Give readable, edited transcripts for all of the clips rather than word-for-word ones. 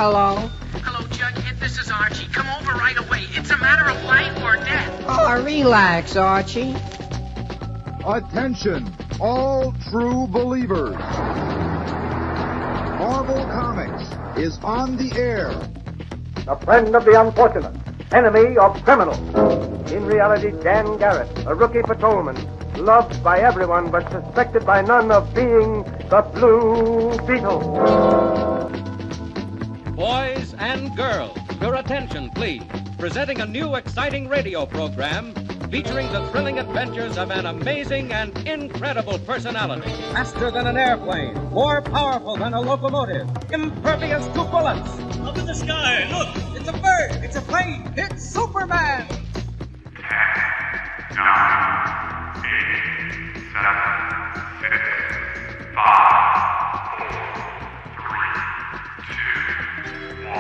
Hello? Hello, Jughead. This is Archie. Come over right away. It's a matter of life or death. Oh, relax, Archie. Attention, all true believers. Marvel Comics is on the air. A friend of the unfortunate, enemy of criminals. In reality, Dan Garrett, a rookie patrolman, loved by everyone but suspected by none of being the Blue Beetle. Boys and girls, your attention, please. Presenting a new exciting radio program featuring the thrilling adventures of an amazing and incredible personality. Faster than an airplane, more powerful than a locomotive, impervious to bullets. Up in the sky, look! It's a bird, it's a plane, it's Superman! 10, 9, 8, 7, 6, 5, 4, 3, 2, 1.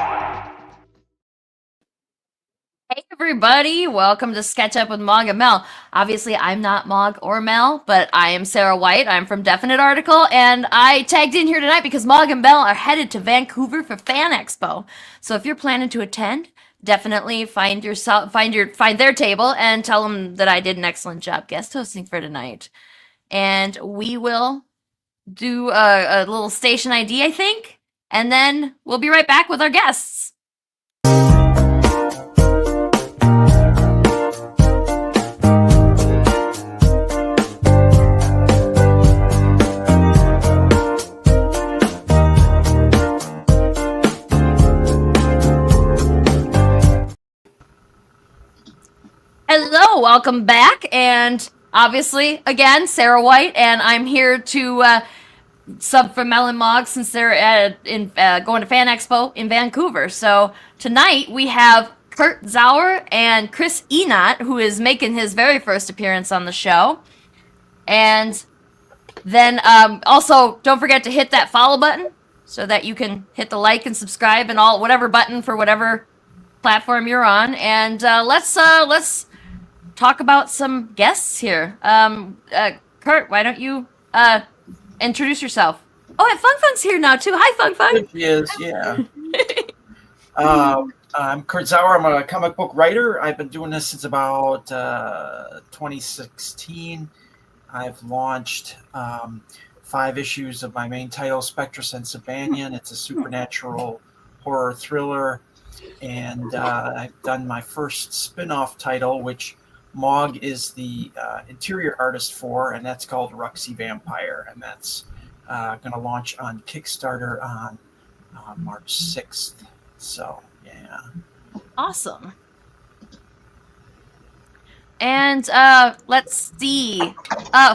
Hey everybody, welcome to Sketch Up with Mog and Mel. Obviously, I'm not Mog or Mel, but I am Sarah White. I'm from Definite Article, and I tagged in here tonight because Mog and Mel are headed to Vancouver for Fan Expo. So if you're planning to attend, definitely find their table and tell them that I did an excellent job guest hosting for tonight. And we will do a little station ID, I think, and then we'll be right back with our guests. Hello, welcome back, and obviously, again, Sarah White, and I'm here to sub for Mel and Mog since they're going to Fan Expo in Vancouver. So tonight we have Kurt Zauer and Chris Enott, who is making his very first appearance on the show. And then also, don't forget to hit that follow button so that you can hit the like and subscribe and all whatever button for whatever platform you're on. And let's talk about some guests here. Kurt, why don't you introduce yourself? Oh, and Fun Fun's here now too. Hi, Fun Fun. She is, yeah. I'm Kurt Zauer. I'm a comic book writer. I've been doing this since about 2016. I've launched 5 issues of my main title, Spectrus and Sabanian. It's a supernatural horror thriller. And I've done my first spin-off title, which Mog is the interior artist for, and that's called Ruxy Vampire, and that's going to launch on Kickstarter on March 6th. So, yeah. Awesome. And let's see.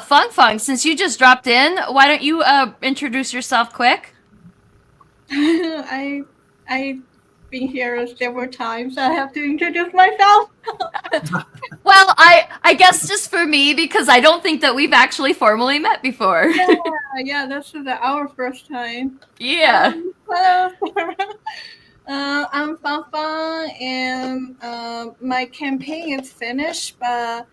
Fung, since you just dropped in, why don't you introduce yourself quick? I've been here several times. I have to introduce myself. Well, I guess just for me, because I don't think that we've actually formally met before. Yeah, this is our first time. Yeah. Hello, Sarah. I'm Fun, and my campaign is finished, but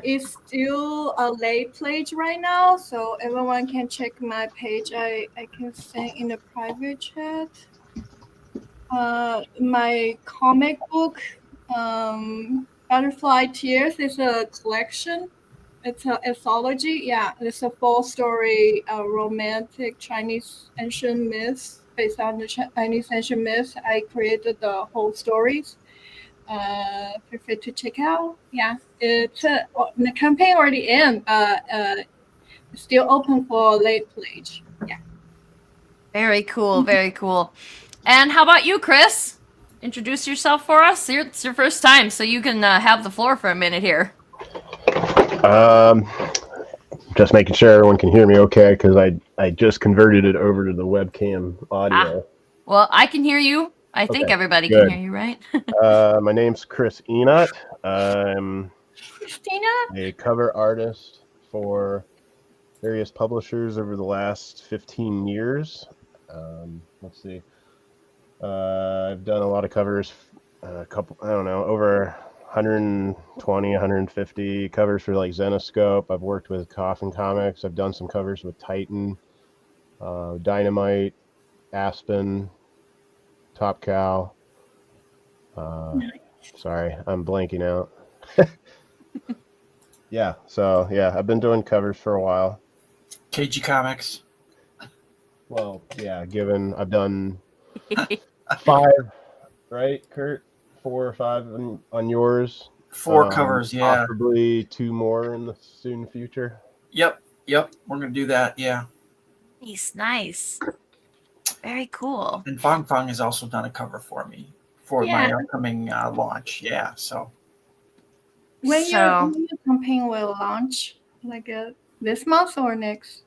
it's still a late page right now, so everyone can check my page. I can send in the private chat. My comic book, Butterfly Tears, is a collection. It's an anthology. Yeah, it's a full story, romantic Chinese ancient myths based on the Chinese ancient myths. I created the whole stories. Feel free to check out. Yeah, it's the campaign already in, but it's still open for late pledge. Yeah. Very cool. Very cool. And how about you, Chris? Introduce yourself for us. It's your first time, so you can have the floor for a minute here. Just making sure everyone can hear me okay, because I just converted it over to the webcam audio. Well, I can hear you. I think everybody good. Can hear you, right? My name's Chris Enott. I'm a cover artist for various publishers over the last 15 years. Let's see. I've done a lot of covers, over 120, 150 covers for like Zenoscope. I've worked with Coffin Comics. I've done some covers with Titan, Dynamite, Aspen, Top Cow. Sorry, I'm blanking out. Yeah, so yeah, I've been doing covers for a while. KG Comics. Well, yeah, given I've done 5, right, Kurt? 4 or 5 on yours. 4 covers, yeah. Possibly 2 more in the soon future. Yep. We're gonna do that. Yeah. Nice. Very cool. And Fong Fong has also done a cover for me for my upcoming launch. Yeah. So. When your campaign will launch, like this month or next?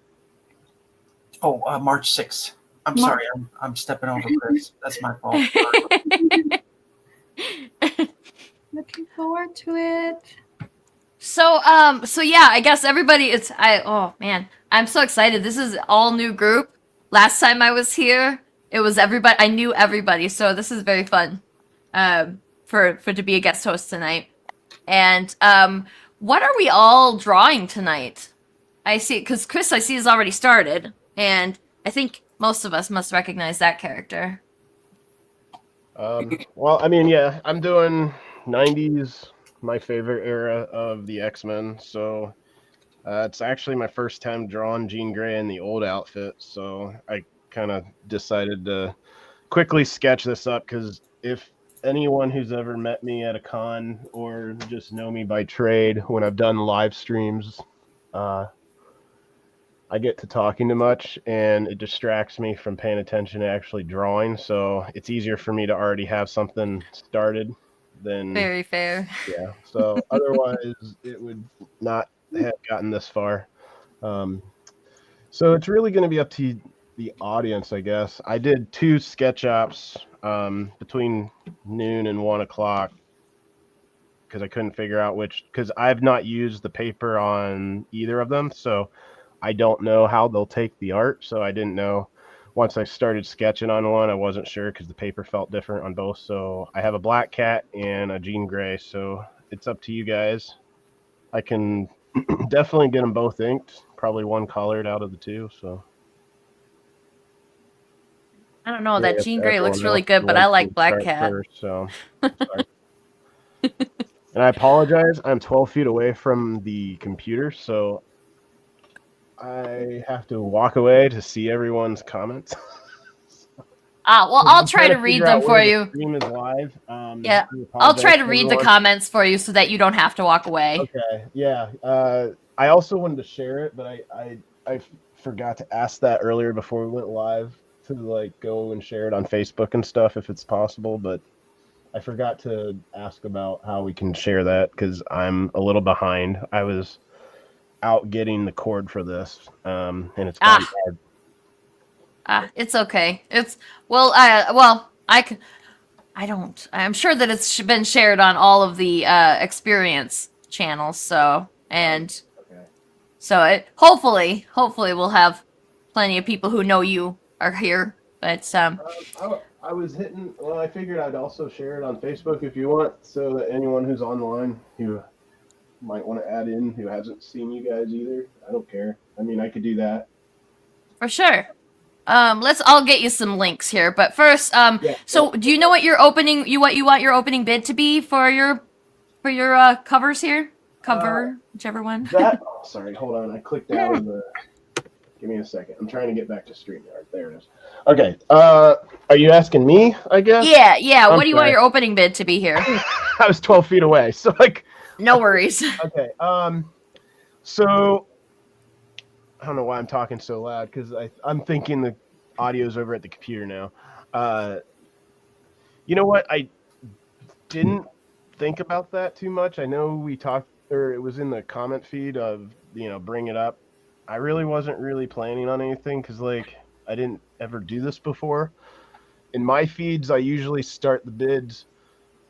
Oh, March 6th. I'm sorry, I'm stepping over Chris. That's my fault. Looking forward to it. So yeah, I guess everybody oh man, I'm so excited. This is all new group. Last time I was here, it was everybody. I knew everybody, so this is very fun. For to be a guest host tonight. And what are we all drawing tonight? I see, because Chris, I see, has already started, and I think most of us must recognize that character. Well, I mean, yeah, I'm doing 90s, my favorite era of the X-Men, so it's actually my first time drawing Jean Grey in the old outfit, so I kind of decided to quickly sketch this up, because if anyone who's ever met me at a con or just know me by trade, when I've done live streams, I get to talking too much and it distracts me from paying attention to actually drawing. So it's easier for me to already have something started than... Very fair. Yeah. So otherwise it would not have gotten this far. So it's really going to be up to the audience, I guess. I did 2 sketch ops between noon and 1 o'clock because I couldn't figure out which, because I've not used the paper on either of them, so I don't know how they'll take the art. So I didn't know. Once I started sketching on one, I wasn't sure because the paper felt different on both. So I have a Black Cat and a Jean Grey, so it's up to you guys. I can definitely get them both inked, probably one colored out of the 2, so I don't know, that Jean Grey looks really good, but I like Black Cat. First, so sorry. And I apologize. I'm 12 feet away from the computer, so I have to walk away to see everyone's comments. Well, I'll try to read them for you. The stream is live. Yeah, I'll try to read the comments for you so that you don't have to walk away. Okay, yeah. I also wanted to share it, but I forgot to ask that earlier before we went live, to like go and share it on Facebook and stuff if it's possible, but I forgot to ask about how we can share that because I'm a little behind. I was out getting the cord for this, and it's kind of hard. It's okay. I'm sure that it's been shared on all of the experience channels, so hopefully we'll have plenty of people who know you are here, but I was hitting. Well, I figured I'd also share it on Facebook if you want, so that anyone who's online who might want to add in who hasn't seen you guys either. I don't care. I mean, I could do that for sure. I'll get you some links here, but first, so do you know what your opening you want your opening bid to be for your covers here? Whichever one. Sorry, hold on. I clicked out of the. Give me a second. I'm trying to get back to StreamYard. There it is. Okay. Are you asking me, I guess? Yeah. What do you want your opening bid to be here? I was 12 feet away, so like. No worries. Okay. So I don't know why I'm talking so loud because I'm thinking the audio's over at the computer now. You know what? I didn't think about that too much. I know we talked, or it was in the comment feed of, bring it up. I really wasn't really planning on anything because, like, I didn't ever do this before. In my feeds, I usually start the bids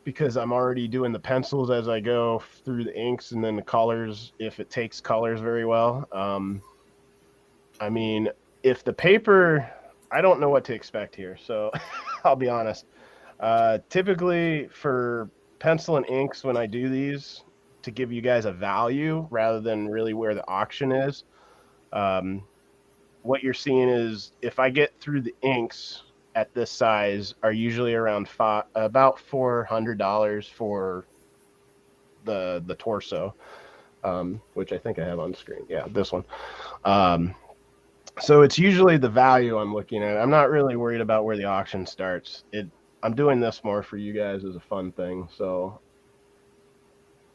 because I'm already doing the pencils as I go through the inks and then the colors, if it takes colors very well. I mean, if the paper, I don't know what to expect here, so I'll be honest. Typically, for pencil and inks, when I do these, to give you guys a value rather than really where the auction is, what you're seeing is if I get through the inks at this size are usually around about $400 for the torso, which I think I have on screen. Yeah, this one. So it's usually the value I'm looking at. I'm not really worried about where the auction starts. I'm doing this more for you guys as a fun thing, so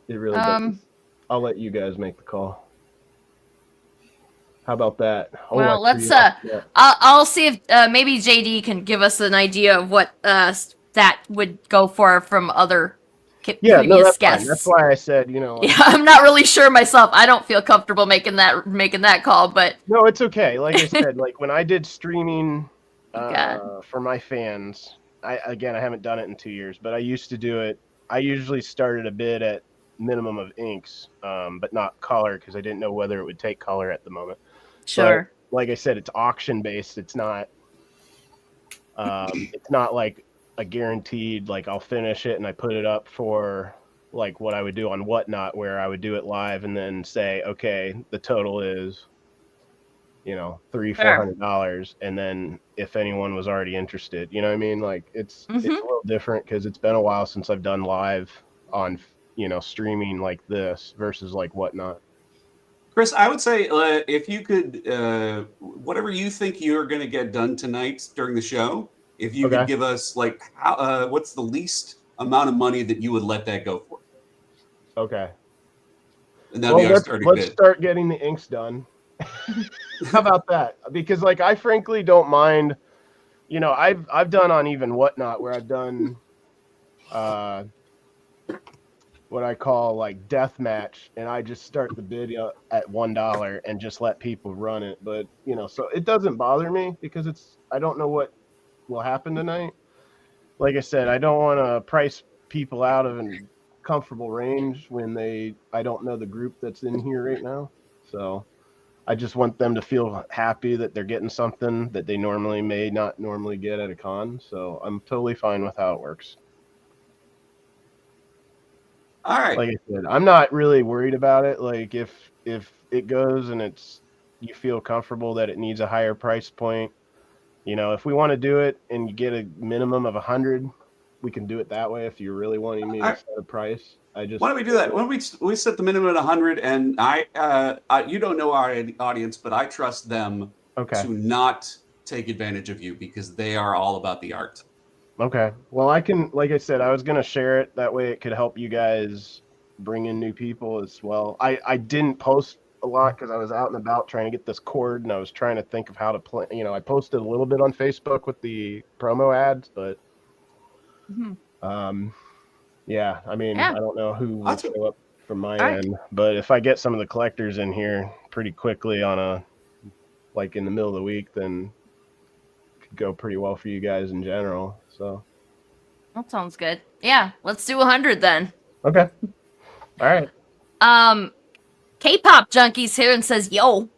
it really doesn't. I'll let you guys make the call. How about that? Well, let's I'll see if maybe JD can give us an idea of what that would go for from other previous guests. Fine. That's why I said, yeah, I'm not really sure myself. I don't feel comfortable making that call, but no, it's okay. Like I said, like when I did streaming for my fans, I haven't done it in 2 years, but I used to do it. I usually started a bid at minimum of inks, but not color because I didn't know whether it would take color at the moment. Sure. But, like I said, it's auction based. It's not like a guaranteed, like I'll finish it and I put it up for like what I would do on Whatnot, where I would do it live and then say, okay, the total is, $300-$400. And then if anyone was already interested, you know what I mean? Like it's a little different because it's been a while since I've done live on, streaming like this versus like Whatnot. Chris, I would say if you could, whatever you think you're going to get done tonight during the show, if you could give us like what's the least amount of money that you would let that go for? Okay. And let's start getting the inks done. How about that? Because like I frankly don't mind. I've done on even Whatnot where I've done what I call like death match, and I just start the bid at $1 and just let people run it. But so it doesn't bother me because I don't know what will happen tonight. Like I said, I don't want to price people out of a comfortable range when I don't know the group that's in here right now. So I just want them to feel happy that they're getting something that they may not normally get at a con. So I'm totally fine with how it works. All right. Like I said, I'm not really worried about it. Like if it goes and you feel comfortable that it needs a higher price point, if we want to do it and you get a minimum of 100, we can do it that way. If you're really wanting me to set a price, why don't we do that? Why don't we set the minimum at 100? And you don't know our audience, but I trust them to not take advantage of you because they are all about the art. Okay. Well, I can, like I said, I was going to share it. That way it could help you guys bring in new people as well. I didn't post a lot because I was out and about trying to get this cord, and I was trying to think of how to play. I posted a little bit on Facebook with the promo ads, but yeah, I mean, I don't know who will show up from my end, but if I get some of the collectors in here pretty quickly in the middle of the week, then it could go pretty well for you guys in general. So that sounds good. Yeah, let's do 100 then. Okay. All right. K-pop junkies here and says, "Yo."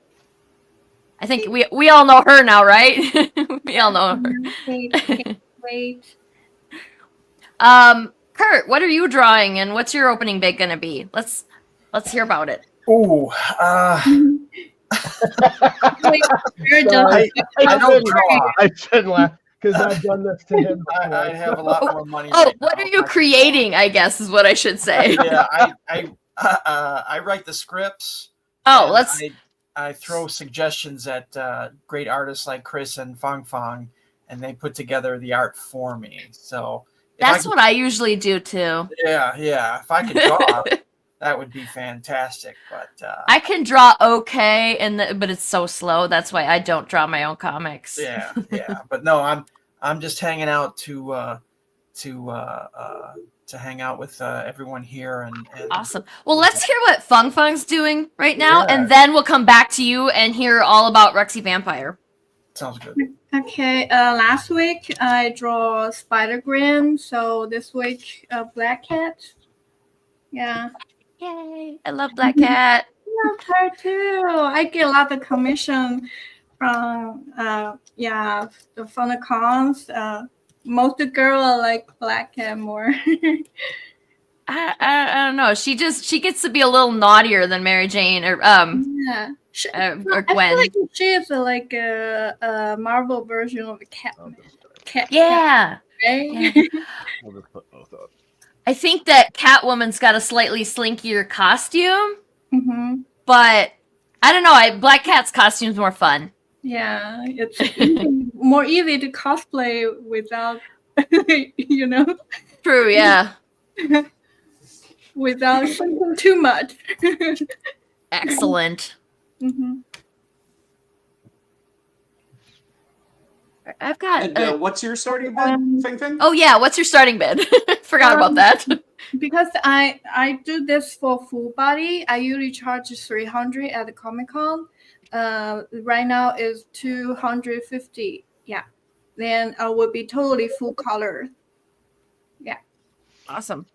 I think we all know her now, right? We all know her. Wait. Kurt, what are you drawing, and what's your opening bid gonna be? Let's hear about it. Ooh. Wait, I don't draw. I shouldn't laugh because I've done this to him. I have a lot more money. What are you creating? I guess is what I should say. Yeah, I write the scripts. I throw suggestions at great artists like Chris and Fong Fong, and they put together the art for me. So that's what I usually do too. Yeah. If I could draw, that would be fantastic. But I can draw okay, but it's so slow. That's why I don't draw my own comics. Yeah. But no, I'm just hanging out to hang out with everyone here and awesome. Well, let's hear what Fung Fung's doing right now, and then we'll come back to you and hear all about Rexy Vampire. Sounds good. Okay. Last week I draw Spider-Gwen, so this week Black Cat. Yeah. Yay! I love Black Cat. I love her too. I get a lot of commission from the cons. Most of the girls like Black Cat more. I don't know. She gets to be a little naughtier than Mary Jane or Gwen. I feel like she is like a Marvel version of a Catwoman. Yeah. Right? We'll just put both up. I think that Catwoman's got a slightly slinkier costume, Mm-hmm. but I don't know. Black Cat's costume's more fun. Yeah, it's more easy to cosplay without, you know, True, yeah. without thinking too much. Excellent. Mm-hmm. I've got. And, what's your starting bid, Fing Fing? Oh yeah, what's your starting bid? Forgot about that. Because I do this for full body. I usually charge 300 at the Comic-Con. Right now is 250. Yeah. Then I will be totally full color. Yeah. Awesome.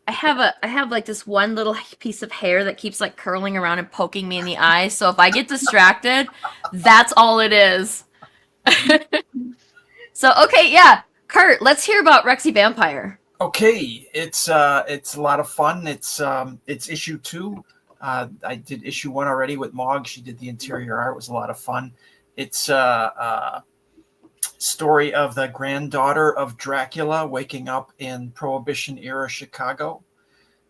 I have like this one little piece of hair that keeps like curling around and poking me in the eye. So if I get distracted, that's all it is. So okay, yeah. Kurt, let's hear about Rexy Vampire. Okay, it's a lot of fun. It's issue 2. I did issue 1 already with Mog. She did the interior art. It was a lot of fun. It's a story of the granddaughter of Dracula waking up in Prohibition era Chicago.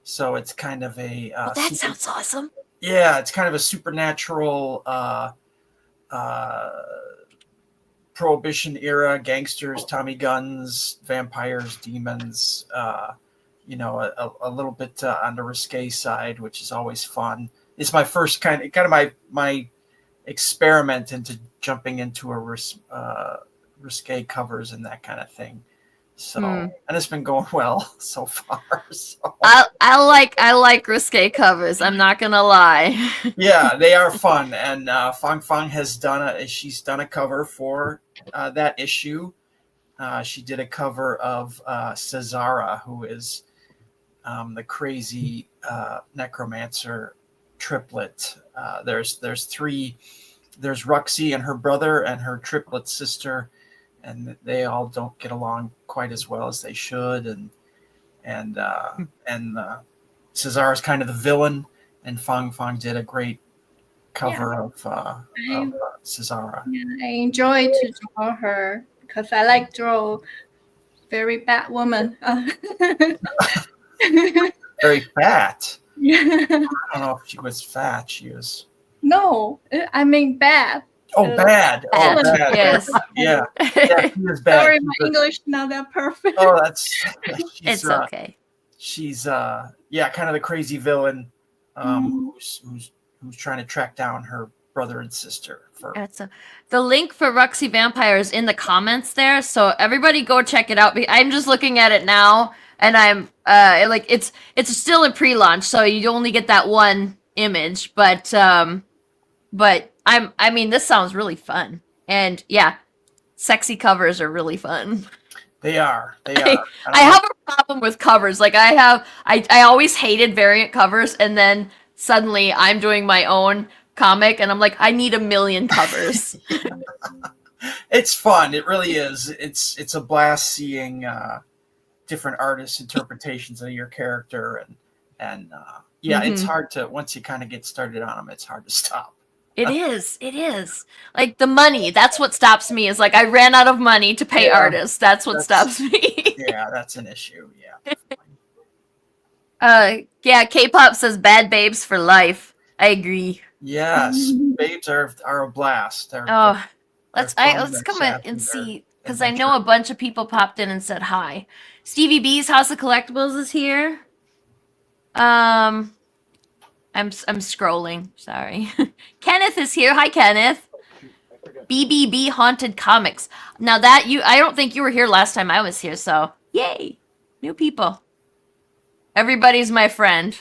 So it's kind of a that sounds awesome. Yeah, it's kind of a supernatural Prohibition era gangsters, Tommy guns, vampires, demons, a little bit on the risque side, which is always fun. It's my first kind of my experiment into jumping into a risque covers and that kind of thing. So and it's been going well so far. So. I like risque covers. I'm not gonna lie. Yeah, they are fun, and Fang Fang has she's done a cover for that issue. She did a cover of Cesara, who is the crazy necromancer triplet. There's 3. There's Ruxy and her brother and her triplet sister, and they all don't get along quite as well as they should. And Cesara's kind of the villain, and Fang Fang did a great cover of Cesara. Yeah, I enjoy to draw her because I like draw very bad woman. Very fat. Yeah. I don't know if she was fat. She was. No, I mean bad. Oh, bad. Oh, bad. Yes. Yeah. Yeah, she is bad. Sorry, my English not that perfect. Oh, it's okay. She's kind of the crazy villain who's trying to track down her brother and sister. The link for Ruxy Vampire is in the comments there, so everybody go check it out. I'm just looking at it now, and I'm it's still in pre-launch, so you only get that one image, but this sounds really fun, and yeah, sexy covers are really fun. They are. I have a problem with covers. Like I always hated variant covers, and then suddenly I'm doing my own comic, and I'm like, I need a million covers. It's fun. It really is. It's a blast seeing different artists' interpretations of your character, and it's hard to once you kind of get started on them. It's hard to stop. It is. Like the money, that's what stops me. Is like I ran out of money to pay artists. That's what stops me. Yeah, that's an issue. Yeah. K-pop says bad babes for life. I agree. Yes, babes are a blast. Let's come in and see, because I know a bunch of people popped in and said hi. Stevie B's House of Collectibles is here. I'm scrolling. Sorry. Kenneth is here. Hi, Kenneth. BBB Haunted Comics. Now I don't think you were here last time I was here, so yay, new people. Everybody's my friend.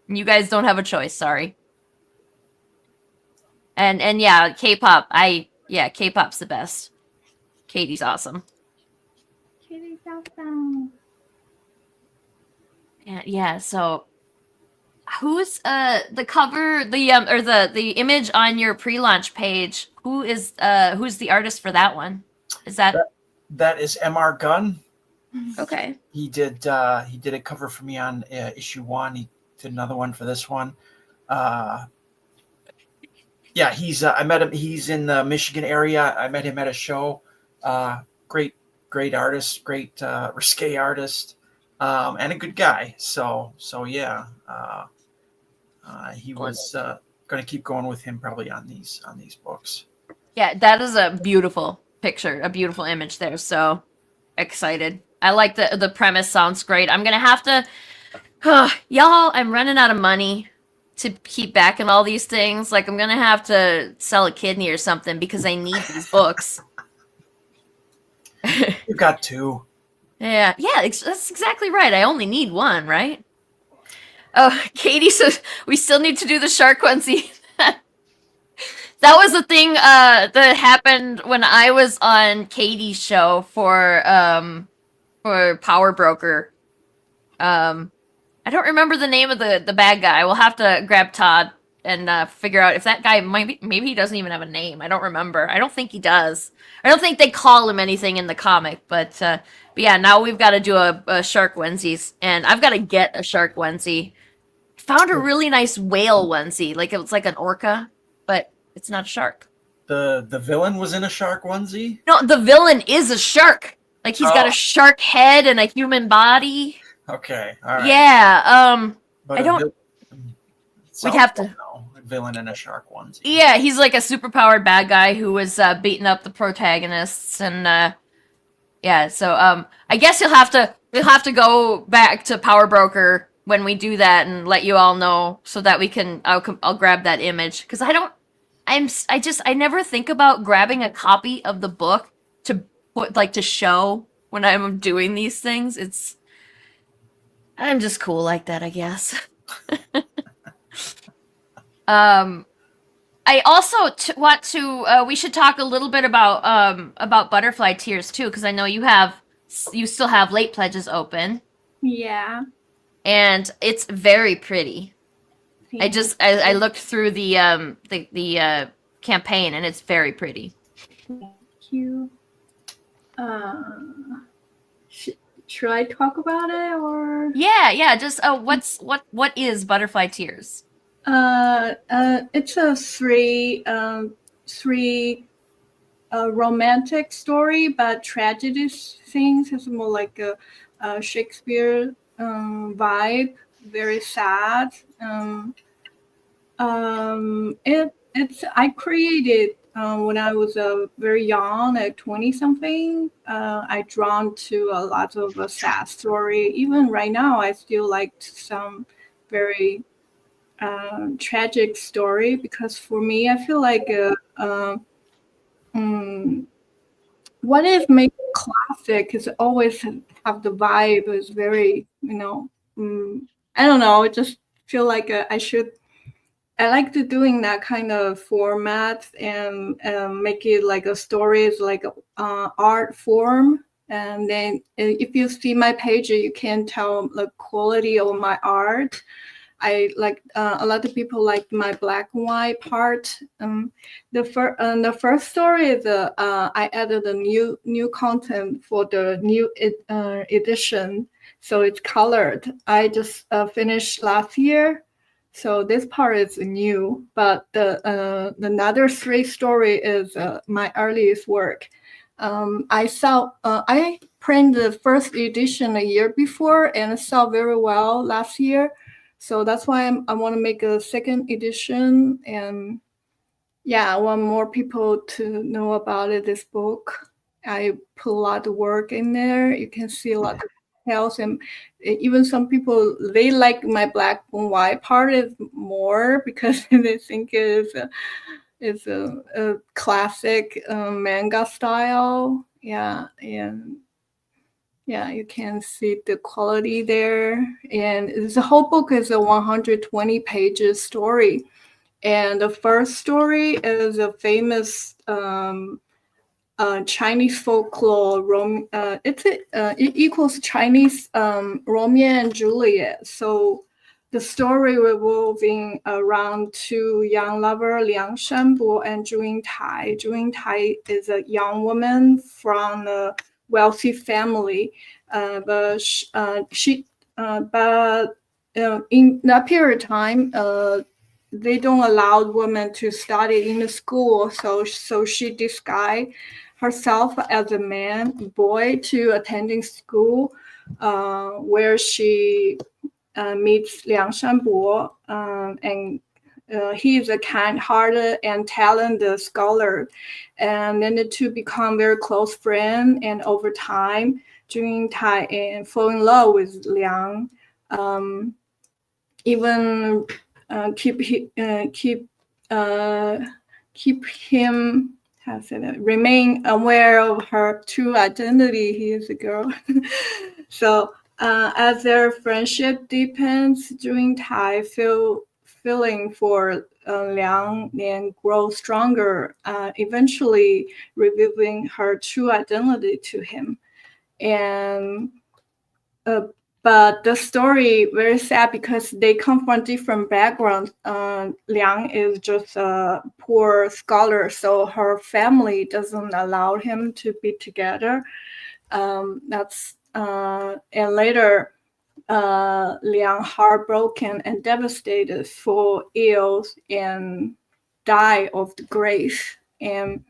You guys don't have a choice. Sorry. And yeah, K-pop. K-pop's the best. Katie's awesome. Katie's awesome. Yeah. So. Who's the cover, the image on your pre-launch page? Who's the artist for that one? Is that is MR Gunn? Okay. He did a cover for me on issue 1. He did another one for this one. Yeah, he's. I met him. He's in the Michigan area. I met him at a show. Great artist, great risque artist, and a good guy. So yeah, he was going to keep going with him probably on these books. Yeah, that is a beautiful picture, a beautiful image there. So excited. I like the premise. Sounds great. I'm gonna have to, y'all. I'm running out of money to keep backing all these things. Like I'm gonna have to sell a kidney or something because I need these books. You've got two. Yeah, that's exactly right. I only need one, right? Oh, Katie says we still need to do the shark onesie. That was the thing that happened when I was on Katie's show for Power Broker. I don't remember the name of the bad guy. We'll have to grab Todd and figure out if that guy maybe he doesn't even have a name. I don't remember. I don't think he does. I don't think they call him anything in the comic. But yeah, now we've got to do a shark onesies, and I've got to get a shark onesie. Found a really nice whale onesie, like it was like an orca, but it's not a shark. The villain was in a shark onesie? No, the villain is a shark. Like he's got a shark head and a human body. Okay, all right. Yeah, I don't. We'd have to. A villain in a shark onesie. Yeah, he's like a superpowered bad guy who was beating up the protagonists, and yeah. So I guess we'll have to go back to Power Broker when we do that and let you all know so that we can. I'll grab that image because I never think about grabbing a copy of the book to put to show when I'm doing these things. I'm just cool like that, I guess. I also want to. We should talk a little bit about Butterfly Tears too, because I know you still have late pledges open. Yeah. And it's very pretty. I looked through the campaign and it's very pretty. Thank you. Should I talk about it or? Yeah. Just what is Butterfly Tears? It's a three romantic story, but tragedy things. It's more like a Shakespeare vibe. Very sad. I created when I was very young, at 20-something. I drawn to a lot of sad story. Even right now, I still like some very tragic story because for me, I feel like what is make classic is always have the vibe is very I don't know. I just feel like I like to doing that kind of format and make it like a story is like art form. And then if you see my page, you can tell the quality of my art. I like a lot of people like my black and white part. The first story is I added a new content for the new edition, so it's colored. I just finished last year, so this part is new. But the another three story is my earliest work. I printed the first edition a year before and it sold very well last year. So that's why I want to make a second edition, and yeah, I want more people to know about it. This book, I put a lot of work in there. You can see a lot of details, and even some people they like my black and white part is more because they think it's a classic manga style. Yeah, and. Yeah, you can see the quality there. And the whole book is a 120 pages story. And the first story is a famous Chinese folklore. It equals Chinese Romeo and Juliet. So the story revolving around two young lovers, Liang Shanbo and Zhu Yingtai. Zhu Yingtai is a young woman from a wealthy family, but in that period of time, they don't allow women to study in the school, so she disguised herself as a boy to attending school, where she meets Liang Shanbo, and he is a kind-hearted and talented scholar, and then the two become very close friends. And over time, Jun Tai and fall in love with Liang, even keep him remain aware of her true identity. He is a girl. So as their friendship deepens, Jun Tai feeling for Liang and grow stronger, eventually revealing her true identity to him. And but the story very sad because they come from different backgrounds. Liang is just a poor scholar, so her family doesn't allow him to be together. And later, Liang, heartbroken and devastated, fall ill and die of the grief. And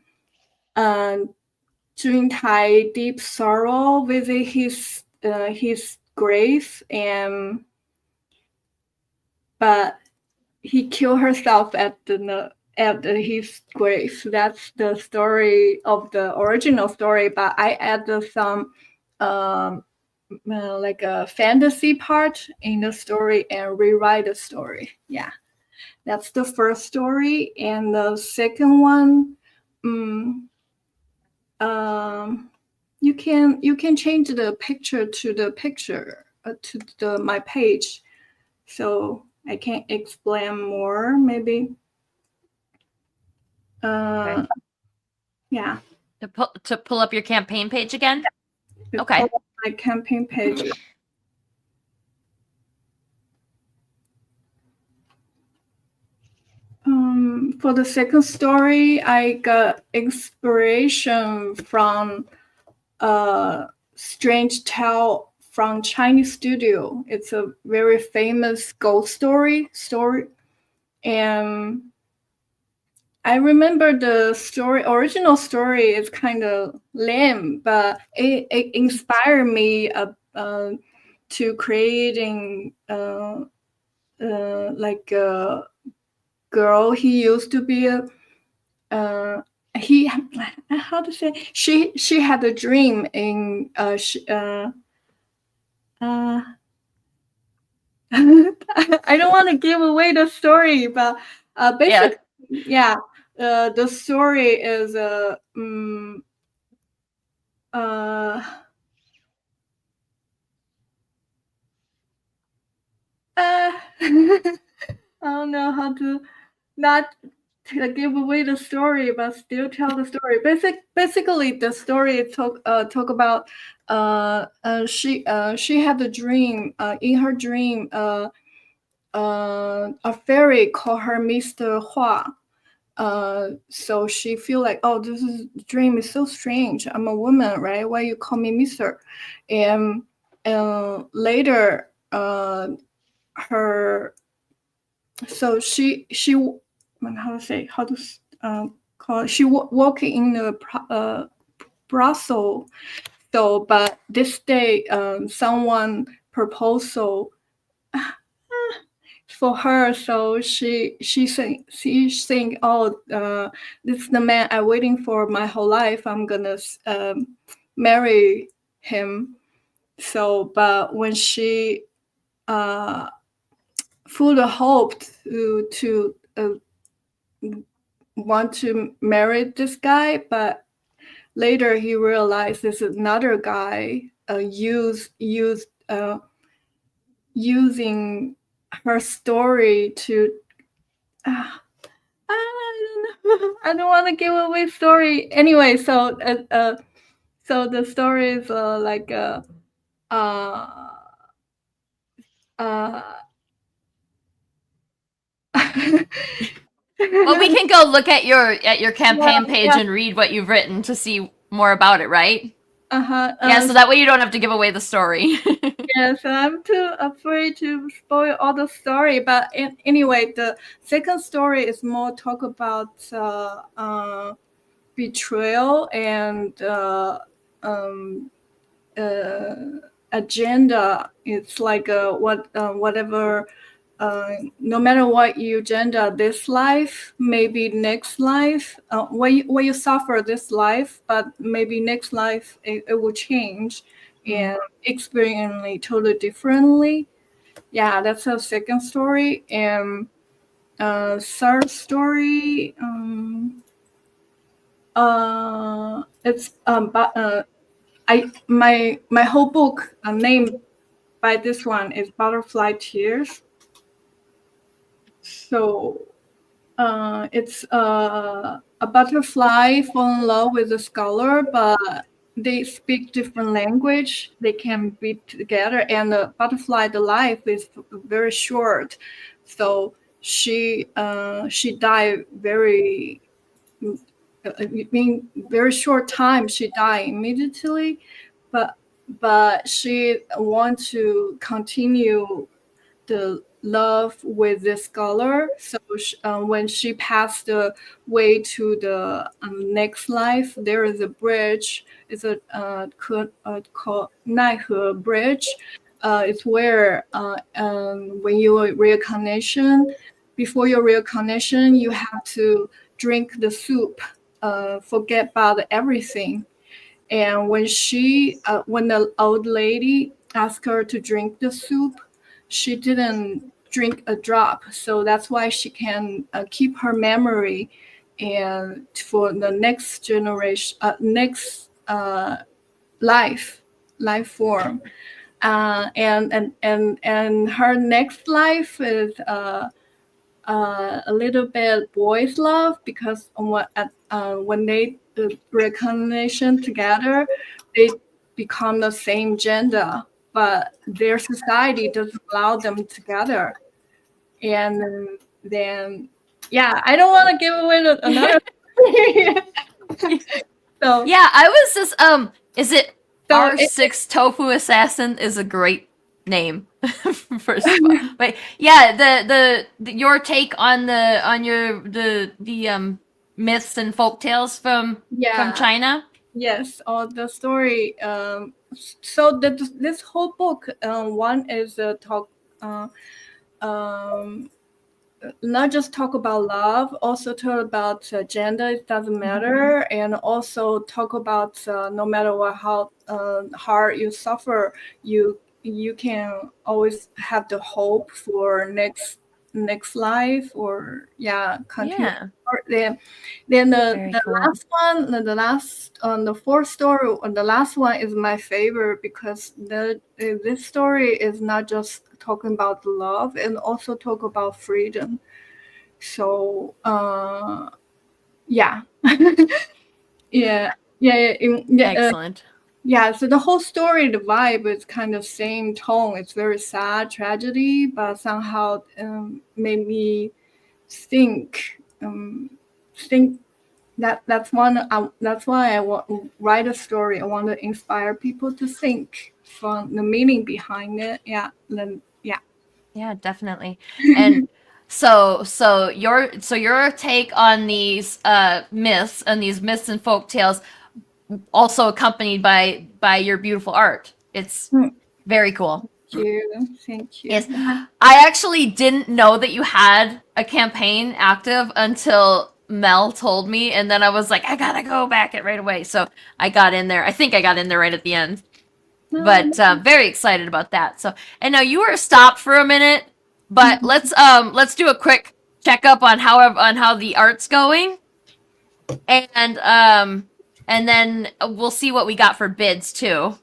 Jun Tai, deep sorrow, visit his grave, but he killed herself at his grave. That's the story of the original story, but I added some like a fantasy part in the story and rewrite the story. Yeah, that's the first story. And the second one, you can change the picture to the picture to my page, so I can explain more maybe. Okay. Yeah. To pull up your campaign page again. Okay. Pull up my campaign page. For the second story, I got inspiration from Strange Tale from Chinese studio. It's a very famous ghost story, and I remember the original story is kind of lame, but it inspired me to creating like a girl. He used to be how to say, she had a dream in I don't want to give away the story, but basically, the story is I don't know how to not to give away the story, but still tell the story. Basically, the story talk about she had a dream. In her dream, a fairy called her Mr. Hua. So she feel like, oh, this dream is so strange. I'm a woman, right? Why you call me Mister? And later, her. So she how to call it? She walking in the brothel. So, but this day, someone proposal for her. So she think, oh, this is the man I'm waiting for my whole life. I'm gonna marry him. So, but when she full of hope to want to marry this guy, but later he realized this is another guy using her story to I don't know. I don't want to give away story anyway. So so the story is like well, we can go look at your campaign page and read what you've written to see more about it, right? Yeah, so that way you don't have to give away the story. Yes, I'm too afraid to spoil all the story. But anyway, the second story is more talk about betrayal and agenda. It's like whatever. No matter what you gender this life, maybe next life, when you suffer this life, but maybe next life it will change and experience it totally differently. Yeah, that's the second story. And third story, it's but my whole book named by this one is Butterfly Tears. So it's a butterfly fall in love with a scholar, but they speak different language. They can be together, and the butterfly, the life is very short. So she died very in very short time. She died immediately, but she want to continue the love with the scholar. So when she passed away to the next life, there is a bridge. It's a called Naihe Bridge. It's where when you are reincarnation, before your reincarnation, you have to drink the soup, forget about everything. And when when the old lady asked her to drink the soup, she didn't drink a drop. So that's why she can keep her memory, and for the next generation, next life form. And her next life is a little bit boys' love, because when they reincarnation together, they become the same gender, but their society doesn't allow them together. And then, yeah, I don't want to give away another. So yeah, I was just is it R6 Tofu Assassin is a great name. First of all, but yeah, the your take on the myths and folk tales from China. Yes, all the story. So this whole book, one is talk, not just talk about love, also talk about gender. It doesn't matter, and also talk about no matter what how hard you suffer, you can always have the hope for next life, or continue. Yeah. Then the cool. last one, the last the fourth story, the last one is my favorite, because this story is not just talking about love, and also talk about freedom. So yeah. yeah. Excellent. Yeah, so the whole story, the vibe is kind of same tone. It's very sad, tragedy, but somehow made me think that's one. That's why I want write a story. I want to inspire people to think from the meaning behind it. Yeah, then yeah. Yeah, definitely. And so your take on these myths and folk tales, also accompanied by your beautiful art. It's very cool. Thank you. Yes, I actually didn't know that you had a campaign active until Mel told me, and then I was like, I gotta go back it right away. So I got in there. I think I got in there right at the end. But very excited about that. So, and now you were stopped for a minute, but let's do a quick checkup on how the art's going, and then we'll see what we got for bids too.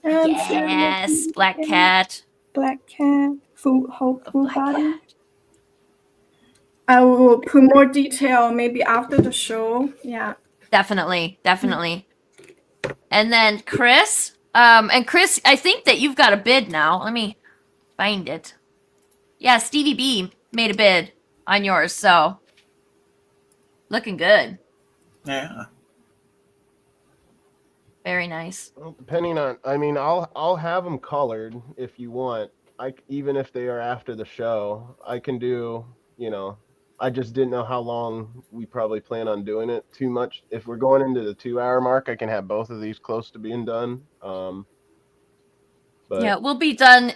Yes, Black Cat. Black Cat, full body. I will put more detail maybe after the show. Yeah. Definitely. And then Chris, and Chris, I think that you've got a bid now. Let me find it. Yeah, Stevie B made a bid on yours, so looking good. Yeah. Very nice. Well, depending on, I mean, I'll have them colored if you want. Even if they are after the show, I can do. I just didn't know how long we probably plan on doing it. Too much. If we're going into the 2-hour mark, I can have both of these close to being done. But yeah, we'll be done.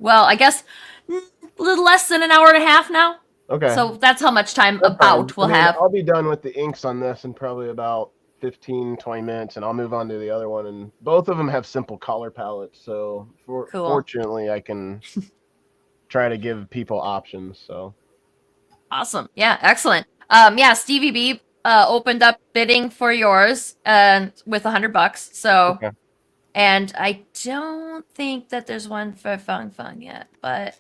Well, I guess a little less than an hour and a half now. Okay. So that's how much time we'll have. I'll be done with the inks on this in probably about 15-20 minutes, and I'll move on to the other one. And both of them have simple color palettes, so fortunately I can try to give people options. So awesome. Yeah, excellent. Stevie B opened up bidding for yours with $100. So okay. And I don't think that there's one for Fung Fung yet, but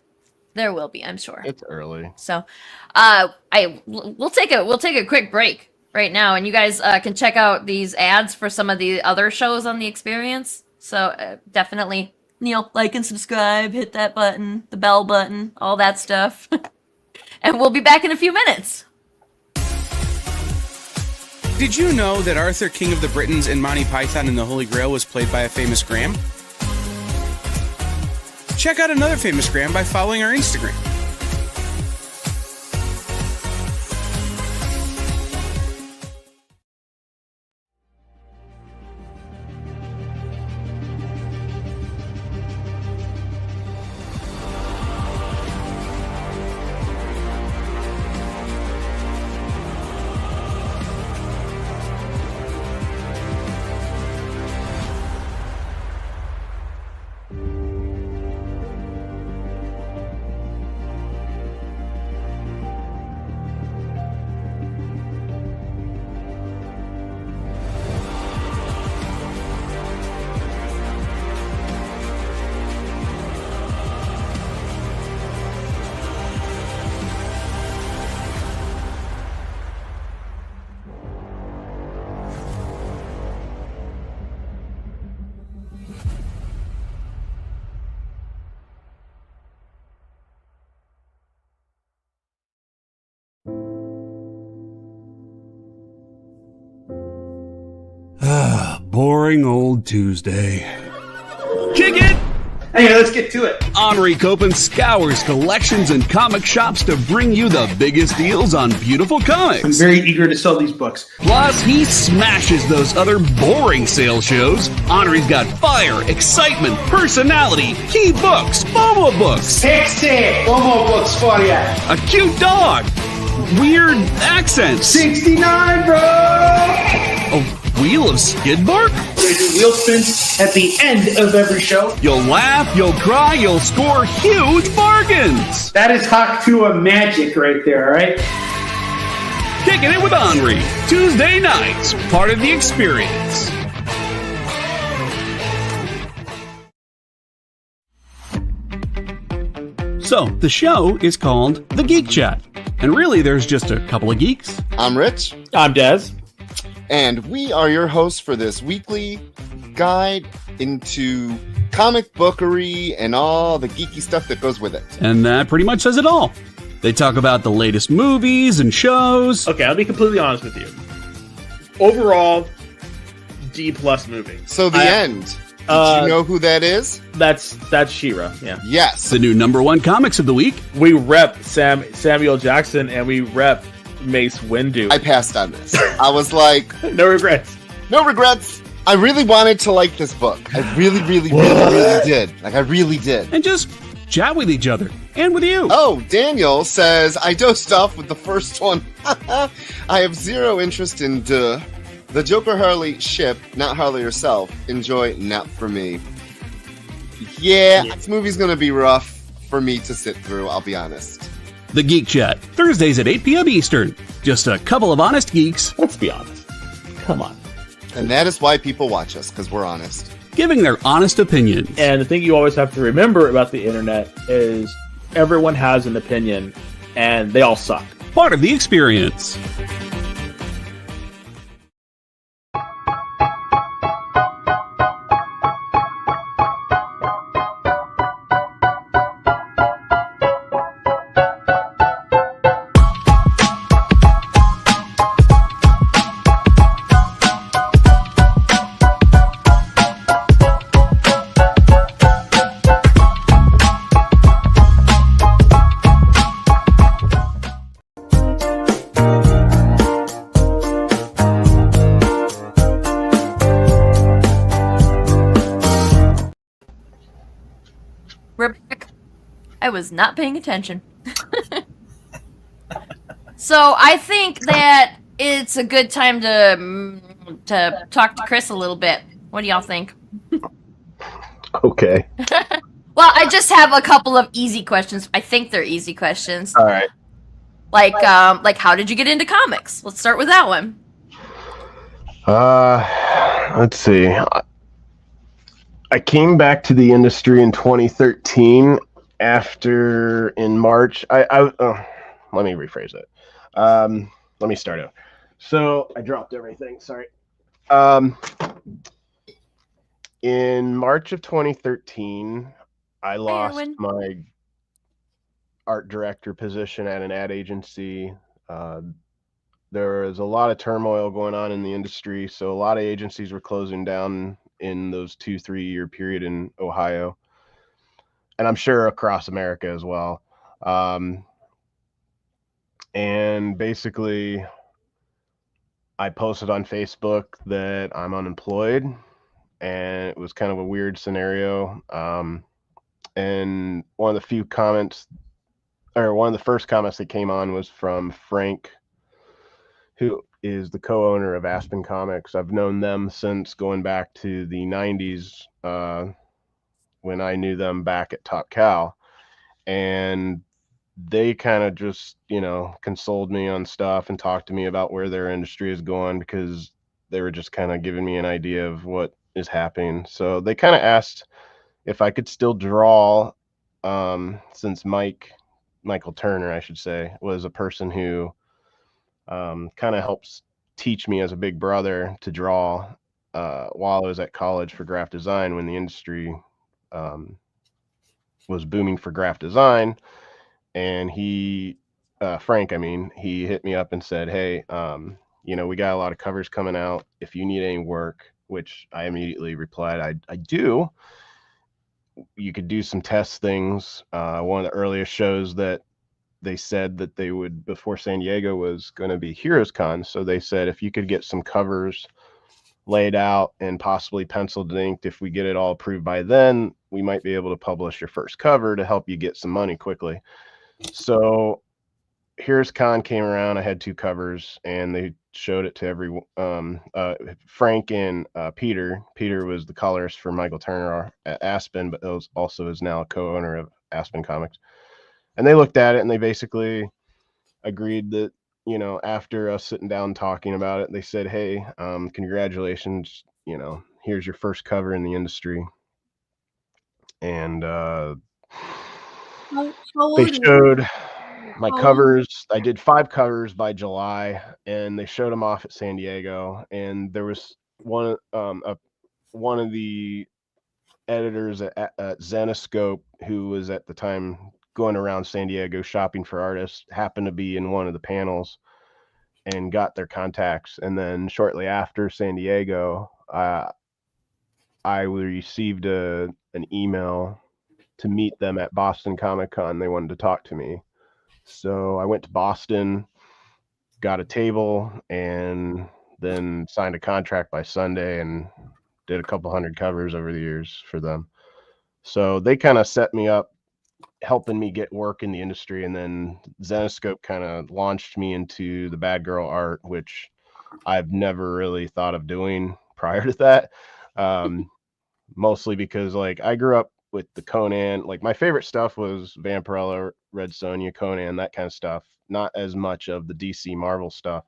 there will be, I'm sure. It's early. So we'll take a quick break right now, and you guys can check out these ads for some of the other shows on the Experience. So definitely, like and subscribe, hit that button, the bell button, all that stuff. And we'll be back in a few minutes. Did you know that Arthur, King of the Britons in Monty Python and the Holy Grail was played by a famous Graham? Check out another famous Graham by following our Instagram. Boring old Tuesday. Kick it! Hey, let's get to it. Henri Copen scours collections and comic shops to bring you the biggest deals on beautiful comics. I'm very eager to sell these books. Plus, he smashes those other boring sale shows. Henri's got fire, excitement, personality, key books, Momo books. Pixie! Momo books for you. A cute dog. Weird accents. 69, bro! A wheel of skid bark? They do wheel spins at the end of every show. You'll laugh, you'll cry, you'll score huge bargains. That is Haktua magic right there, all right? Kicking it with Henri. Tuesday nights, part of the Experience. So, the show is called The Geek Chat. And really, there's just a couple of geeks. I'm Rich. I'm Dez. And we are your hosts for this weekly guide into comic bookery and all the geeky stuff that goes with it. And that pretty much says it all. They talk about the latest movies and shows. Okay, I'll be completely honest with you. Overall, D+ movie. So the end. Did you know who that is? That's She-Ra, yeah. Yes. The new #1 comics of the week. We rep Samuel Jackson and we rep Mace Windu. I passed on this. I was like... No regrets. No regrets. I really wanted to like this book. I really did. Like, I really did. And just chat with each other. And with you. Oh, Daniel says, I dosed off with the first one. I have zero interest in the Joker Harley ship, not Harley herself. Enjoy, not for me. Yeah, this movie's gonna be rough for me to sit through, I'll be honest. The Geek Chat, Thursdays at 8 p.m. Eastern. Just a couple of honest geeks. Let's be honest. Come on. And that is why people watch us, because we're honest. Giving their honest opinions. And the thing you always have to remember about the internet is everyone has an opinion, and they all suck. Part of the Experience. I was not paying attention. So I think that it's a good time to talk to Chris a little bit. What do y'all think? Okay. Well, I just have a couple of easy questions. I think they're easy questions. All right. Like how did you get into comics? Let's start with that one. Let's see. I came back to the industry in 2013 after in March. Let me rephrase it. Let me start out. So I dropped everything. Sorry. In March of 2013, I lost my art director position at an ad agency. There was a lot of turmoil going on in the industry, so a lot of agencies were closing down in those 2-3 year period in Ohio, and I'm sure across America as well. And basically, I posted on Facebook that I'm unemployed, and it was kind of a weird scenario. And one of the first comments that came on was from Frank, who is the co-owner of Aspen Comics. I've known them since going back to the 90s, when I knew them back at Top Cow. And they kind of just, consoled me on stuff and talked to me about where their industry is going, because they were just kind of giving me an idea of what is happening. So they kind of asked if I could still draw, since Michael Turner, I should say, was a person who kind of helps teach me as a big brother to draw while I was at college for graphic design, when the industry was booming for graphic design. And Frank, he hit me up and said, hey, we got a lot of covers coming out. If you need any work, which I immediately replied, I do. You could do some test things. One of the earliest shows that they said that they would, before San Diego was going to be Heroes Con. So they said, if you could get some covers laid out and possibly penciled and inked, if we get it all approved by then, we might be able to publish your first cover to help you get some money quickly. So Heroes Con came around. I had 2 covers, and they showed it to everyone. Frank and Peter. Peter was the colorist for Michael Turner at Aspen, but also is now a co-owner of Aspen Comics. And they looked at it, and they basically agreed that, after us sitting down talking about it, they said, hey, congratulations, here's your first cover in the industry. And they showed my covers. I did 5 covers by July, and they showed them off at San Diego. And there was one of the editors at Zenoscope, who was at the time going around San Diego shopping for artists, happened to be in one of the panels and got their contacts. And then shortly after San Diego, I received an email to meet them at Boston Comic Con. They wanted to talk to me. So I went to Boston, got a table, and then signed a contract by Sunday and did a couple hundred covers over the years for them. So they kind of set me up, helping me get work in the industry. And then Zenoscope kind of launched me into the bad girl art, which I've never really thought of doing prior to that. Mostly because I grew up with the Conan, my favorite stuff was Vampirella, Red Sonja, Conan, that kind of stuff, not as much of the DC Marvel stuff.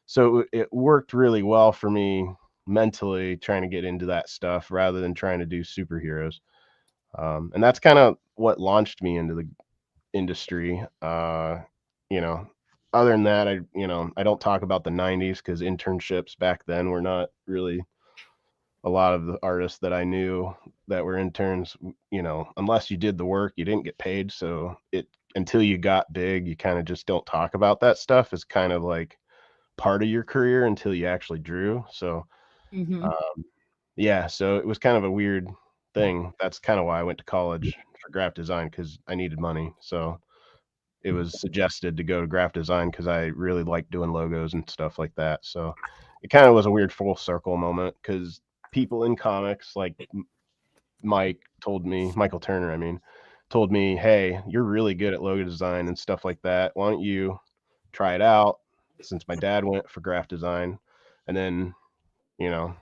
So it worked really well for me mentally, trying to get into that stuff rather than trying to do superheroes. And that's kind of what launched me into the industry. Other than that, I don't talk about the 90s, because internships back then were not really a lot of the artists that I knew that were interns, unless you did the work, you didn't get paid. So until you got big, you kind of just don't talk about that stuff. It's kind of like part of your career until you actually drew. So, so it was kind of a weird thing. That's kind of why I went to college for graphic design, because I needed money. So it was suggested to go to graphic design because I really liked doing logos and stuff like that. So it kind of was a weird full circle moment, because people in comics, like Michael Turner, told me, "Hey, you're really good at logo design and stuff like that. Why don't you try it out?" Since my dad went for graphic design, and then, you know,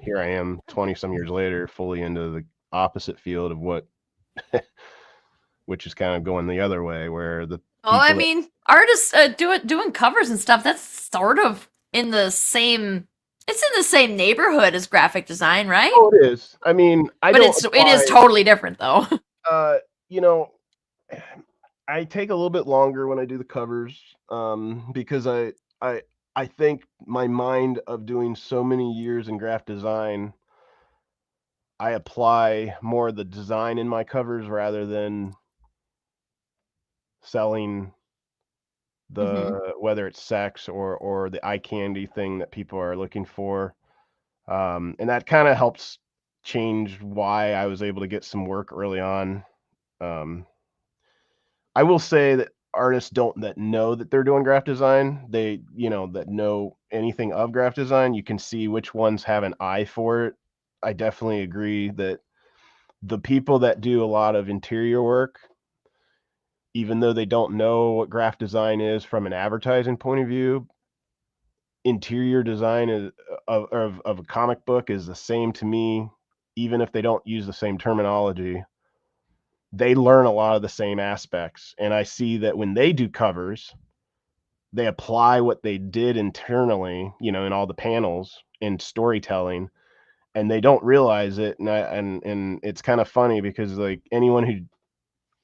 here I am 20 some years later, fully into the opposite field of what, which is kind of going the other way, where the Oh, I mean, artists doing covers and stuff, that's sort of in the same, it's in the same neighborhood as graphic design, right? Oh, it is. I mean, but it is totally different though. You know, I take a little bit longer when I do the covers, because I think my mind of doing so many years in graphic design, I apply more of the design in my covers rather than selling the whether it's sex or the eye candy thing that people are looking for. And that kind of helps change why I was able to get some work early on. I will say that artists that know that they're doing graphic design, that know anything of graphic design, you can see which ones have an eye for it. I definitely agree that the people that do a lot of interior work, even though they don't know what graphic design is from an advertising point of view, interior design of a comic book is the same to me, even if they don't use the same terminology. They learn a lot of the same aspects. And I see that when they do covers, they apply what they did internally, in all the panels in storytelling, and they don't realize it. And it's kind of funny because like anyone who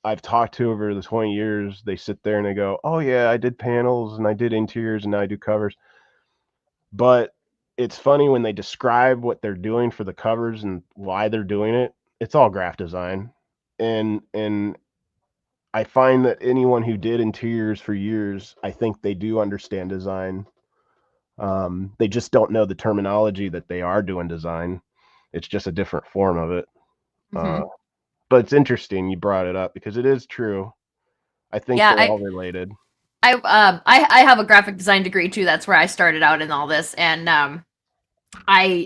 I've talked to over the 20 years, they sit there and they go, "Oh yeah, I did panels and I did interiors and now I do covers." But it's funny when they describe what they're doing for the covers and why they're doing it. It's all graphic design. And I find that anyone who did interiors for years, I think they do understand design. They just don't know the terminology that they are doing design. It's just a different form of it. But it's interesting you brought it up because it is true. I think they're all related. I have a graphic design degree too. That's where I started out in all this, and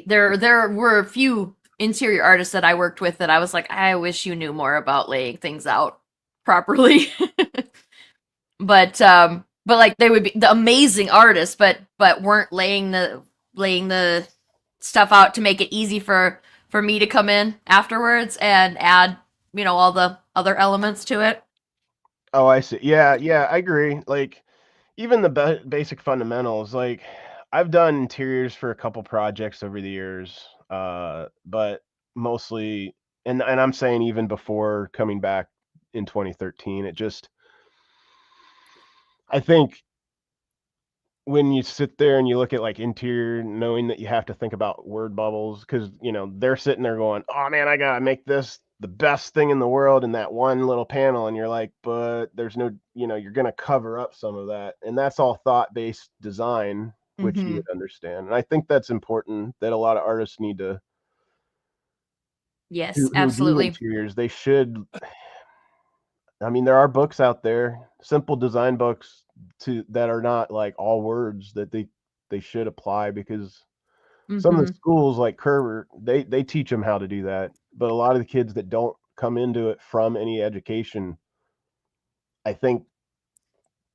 there were a few interior artists that I worked with that I was like, I wish you knew more about laying things out properly. but like they would be the amazing artists, but weren't laying the stuff out to make it easy for me to come in afterwards and add, all the other elements to it. Oh, I see. Yeah, I agree. Like even the basic fundamentals, like I've done interiors for a couple projects over the years, but mostly, and I'm saying even before coming back in 2013, I think when you sit there and you look at like interior, knowing that you have to think about word bubbles, because they're sitting there going, "Oh man, I gotta make this the best thing in the world in that one little panel," and you're like, "But there's no, you're gonna cover up some of that," and that's all thought-based design, which you would understand. And I think that's important that a lot of artists need to. Yes, who absolutely. do interiors, they should. I mean, there are books out there, simple design books that are not like all words that they should apply because some of the schools like Kerber, they teach them how to do that. But a lot of the kids that don't come into it from any education, I think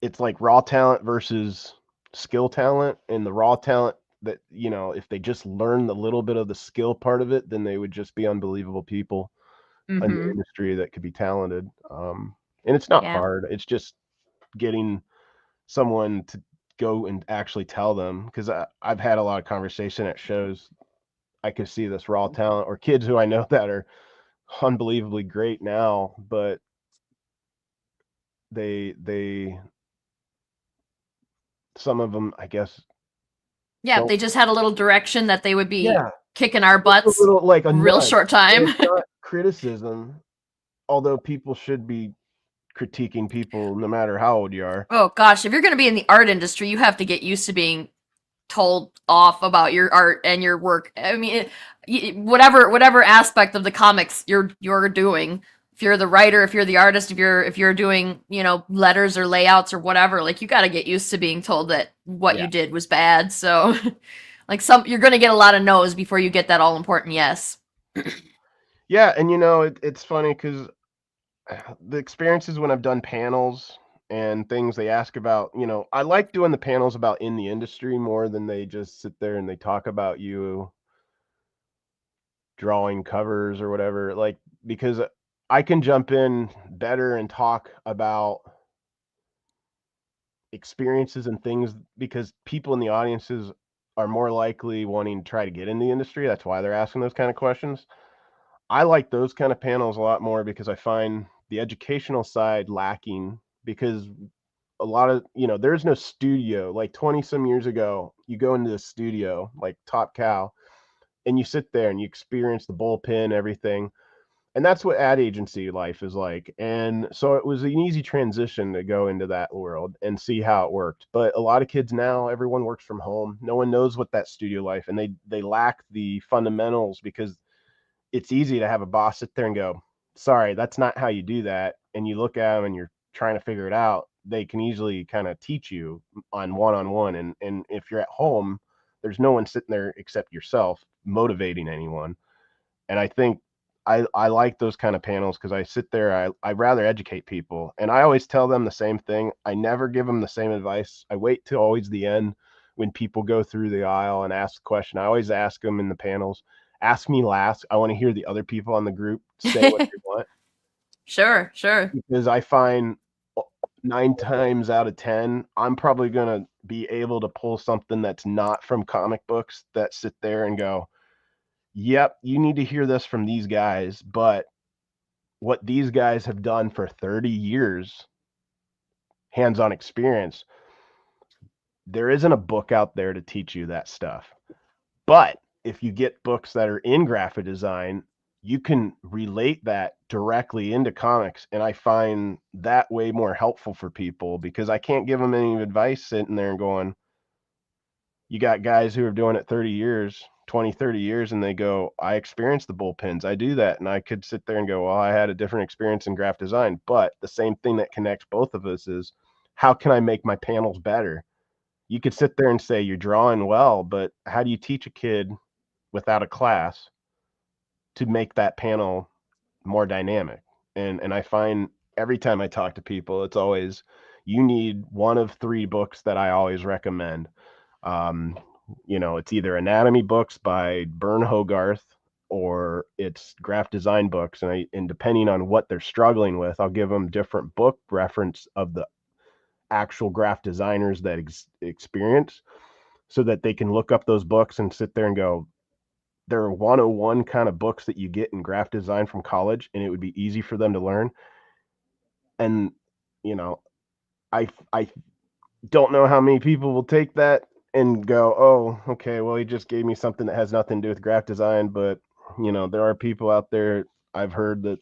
it's like raw talent versus skill talent, and the raw talent that, if they just learn a little bit of the skill part of it, then they would just be unbelievable people in the industry that could be talented. And it's not hard. It's just getting someone to go and actually tell them, because I've had a lot of conversation at shows. I could see this raw talent or kids who I know that are unbelievably great now, but they some of them, I guess. Yeah, they just had a little direction that they would be kicking our butts a little, like a real nudge. short time. It's not criticism, although people should be critiquing people no matter how old you are. Oh gosh, if you're going to be in the art industry, you have to get used to being told off about your art and your work. I mean, whatever aspect of the comics you're doing. If you're the writer, if you're the artist, if you're doing, letters or layouts or whatever, like you got to get used to being told that what you did was bad. So like you're going to get a lot of no's before you get that all important yes. Yeah, and it's funny because the experiences when I've done panels and things they ask about, I like doing the panels about in the industry more than they just sit there and they talk about you drawing covers or whatever, like, because I can jump in better and talk about experiences and things because people in the audiences are more likely wanting to try to get in the industry. That's why they're asking those kind of questions. I like those kind of panels a lot more because I find the educational side lacking because a lot of, there's no studio. Like 20 some years ago, you go into the studio like Top Cow and you sit there and you experience the bullpen, everything. And that's what ad agency life is like. And so it was an easy transition to go into that world and see how it worked. But a lot of kids now, everyone works from home. No one knows what that studio life, and they lack the fundamentals because it's easy to have a boss sit there and go, sorry, that's not how you do that. And you look at them and you're trying to figure it out. They can easily kind of teach you on one-on-one. And if you're at home, there's no one sitting there except yourself motivating anyone. And I think I like those kind of panels because I sit there, I rather educate people. And I always tell them the same thing. I never give them the same advice. I wait till always the end when people go through the aisle and ask a question. I always ask them in the panels, ask me last. I want to hear the other people on the group say what they want. Sure. Because I find 9 times out of 10, I'm probably going to be able to pull something that's not from comic books that sit there and go, yep, you need to hear this from these guys, but what these guys have done for 30 years, hands-on experience, there isn't a book out there to teach you that stuff. But if you get books that are in graphic design, you can relate that directly into comics. And I find that way more helpful for people because I can't give them any advice sitting there and going, you got guys who are doing it 30 years, 20, 30 years, and they go, I experienced the bullpens. I do that. And I could sit there and go, well, I had a different experience in graphic design. But the same thing that connects both of us is how can I make my panels better? You could sit there and say you're drawing well, but how do you teach a kid without a class to make that panel more dynamic? And I find every time I talk to people, it's always, you need one of 3 books that I always recommend. It's either anatomy books by Bern Hogarth or it's graphic design books. And depending on what they're struggling with, I'll give them different book reference of the actual graphic designers that experience so that they can look up those books and sit there and go, there are 101 kind of books that you get in graphic design from college, and it would be easy for them to learn. And, I don't know how many people will take that and go, oh, okay, well, he just gave me something that has nothing to do with graphic design. But, there are people out there, I've heard that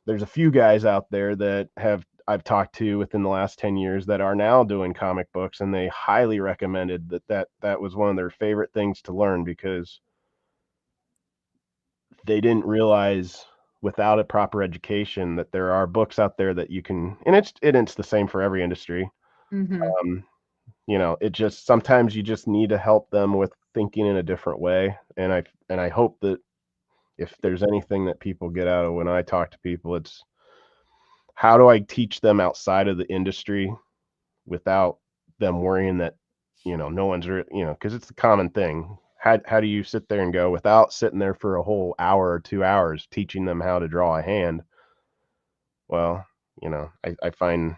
there's a few guys out there that I've talked to within the last 10 years that are now doing comic books, and they highly recommended that was one of their favorite things to learn because they didn't realize without a proper education that there are books out there that you can, and it's the same for every industry. Mm-hmm. It just, sometimes you just need to help them with thinking in a different way. And I hope that if there's anything that people get out of when I talk to people, it's how do I teach them outside of the industry without them worrying that, no one's, because it's a common thing. How do you sit there and go without sitting there for a whole hour or 2 hours teaching them how to draw a hand? Well, I find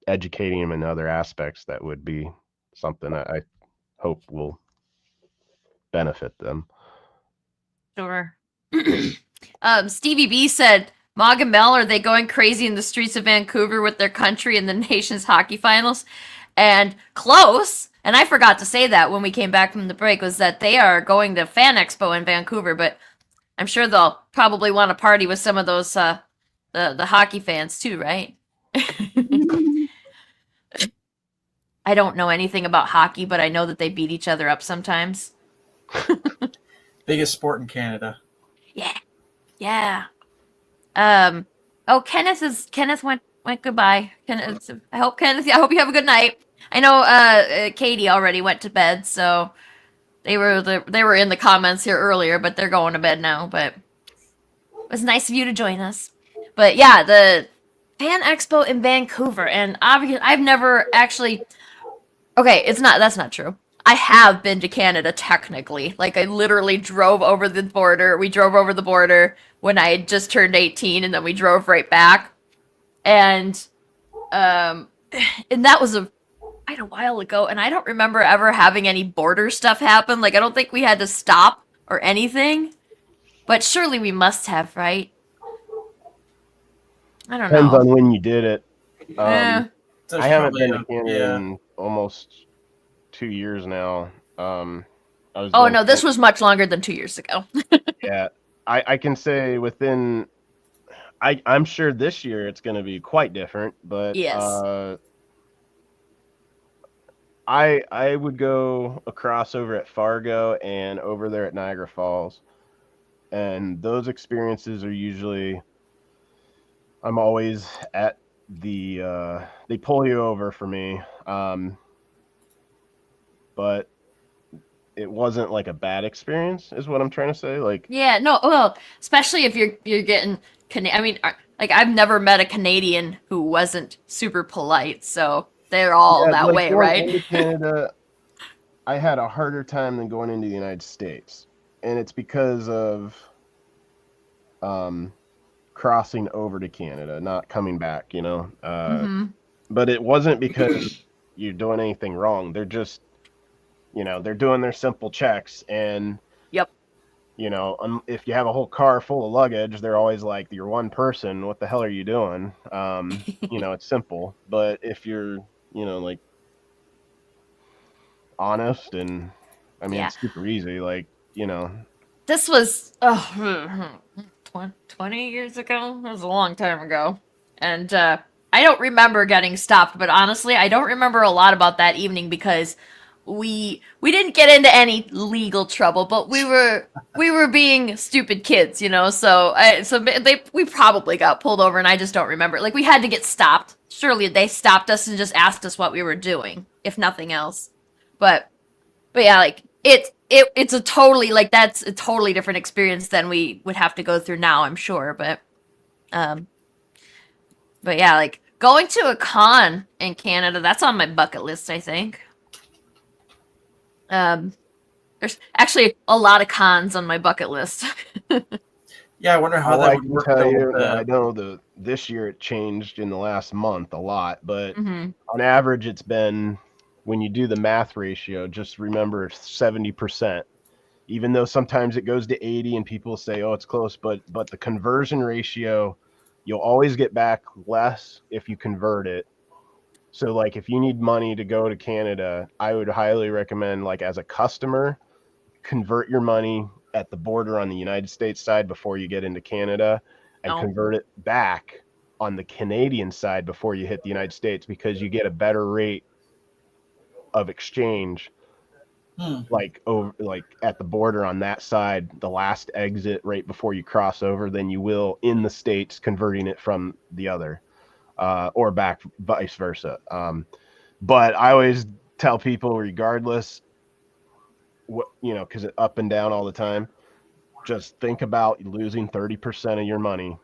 educating them in other aspects that would be something I hope will benefit them. Sure. Stevie B said, Mog and Mel, are they going crazy in the streets of Vancouver with their country in the nation's hockey finals? And close, and I forgot to say that when we came back from the break, was that they are going to Fan Expo in Vancouver, but I'm sure they'll probably want to party with some of those the hockey fans too, right? I don't know anything about hockey, but I know that they beat each other up sometimes. Biggest sport in Canada. Yeah. Kenneth went goodbye. I hope you have a good night. I know Katie already went to bed, so they were in the comments here earlier, but they're going to bed now. But it was nice of you to join us. But yeah, the Fan Expo in Vancouver, and obviously I've never actually. Okay, that's not true. I have been to Canada technically. Like I literally drove over the border. We drove over the border when I had just turned 18, and then we drove right back. And um, and that was quite a while ago, and I don't remember ever having any border stuff happen. Like I don't think we had to stop or anything. But surely we must have, right? I don't Depends know. on when you did it. Eh. I haven't been to Canada in almost 2 years now. Oh no, this was much longer than 2 years ago. Yeah, I can say within. I'm sure this year it's going to be quite different, but yes. I would go across over at Fargo and over there at Niagara Falls, and those experiences are usually. I'm always at the. They pull you over for me, but it wasn't like a bad experience, is what I'm trying to say. Like, yeah, no, well, especially if you're getting. I mean, like I've never met a Canadian who wasn't super polite, so they're all that like way, going right? into Canada, I had a harder time than going into the United States, and it's because of crossing over to Canada, not coming back. But it wasn't because you're doing anything wrong. They're just, they're doing their simple checks, and yep. If you have a whole car full of luggage, they're always like, "You're one person. What the hell are you doing?" It's simple. But if you're, like honest, and I mean, it's super easy. Like, This was 20 years ago. That was a long time ago, and I don't remember getting stopped. But honestly, I don't remember a lot about that evening because we didn't get into any legal trouble, but we were being stupid kids, So we probably got pulled over, and I just don't remember. Like we had to get stopped. Surely they stopped us and just asked us what we were doing, if nothing else. But yeah, like it's a totally that's a totally different experience than we would have to go through now, I'm sure. But yeah, like going to a con in Canada, that's on my bucket list, I think. There's actually a lot of cons on my bucket list. Yeah, I wonder how that would work. I know this year it changed in the last month a lot, but on average it's been, when you do the math ratio, just remember 70%. Even though sometimes it goes to 80 and people say, "Oh, it's close," but the conversion ratio, you'll always get back less if you convert it. So like if you need money to go to Canada, I would highly recommend, like as a customer, convert your money at the border on the United States side before you get into Canada, and convert it back on the Canadian side before you hit the United States, because you get a better rate of exchange like at the border on that side, the last exit right before you cross over, than you will in the States converting it from the other. Or back, vice versa. But I always tell people, regardless, because it's up and down all the time, just think about losing 30% of your money,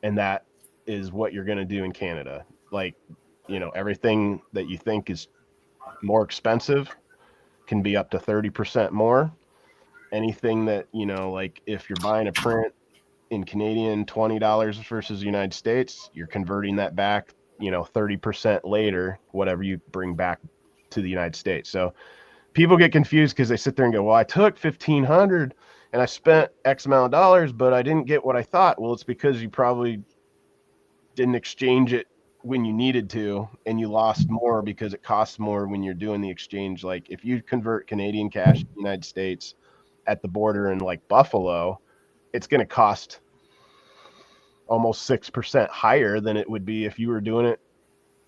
and that is what you're going to do in Canada. Like, everything that you think is more expensive can be up to 30% more. Anything that, like if you're buying a print in Canadian $20 versus the United States, you're converting that back, 30% later, whatever you bring back to the United States. So people get confused because they sit there and go, "Well, I took $1,500 and I spent X amount of dollars, but I didn't get what I thought." Well, it's because you probably didn't exchange it when you needed to, and you lost more because it costs more when you're doing the exchange. Like if you convert Canadian cash to the United States at the border in like Buffalo, it's going to cost almost 6% higher than it would be if you were doing it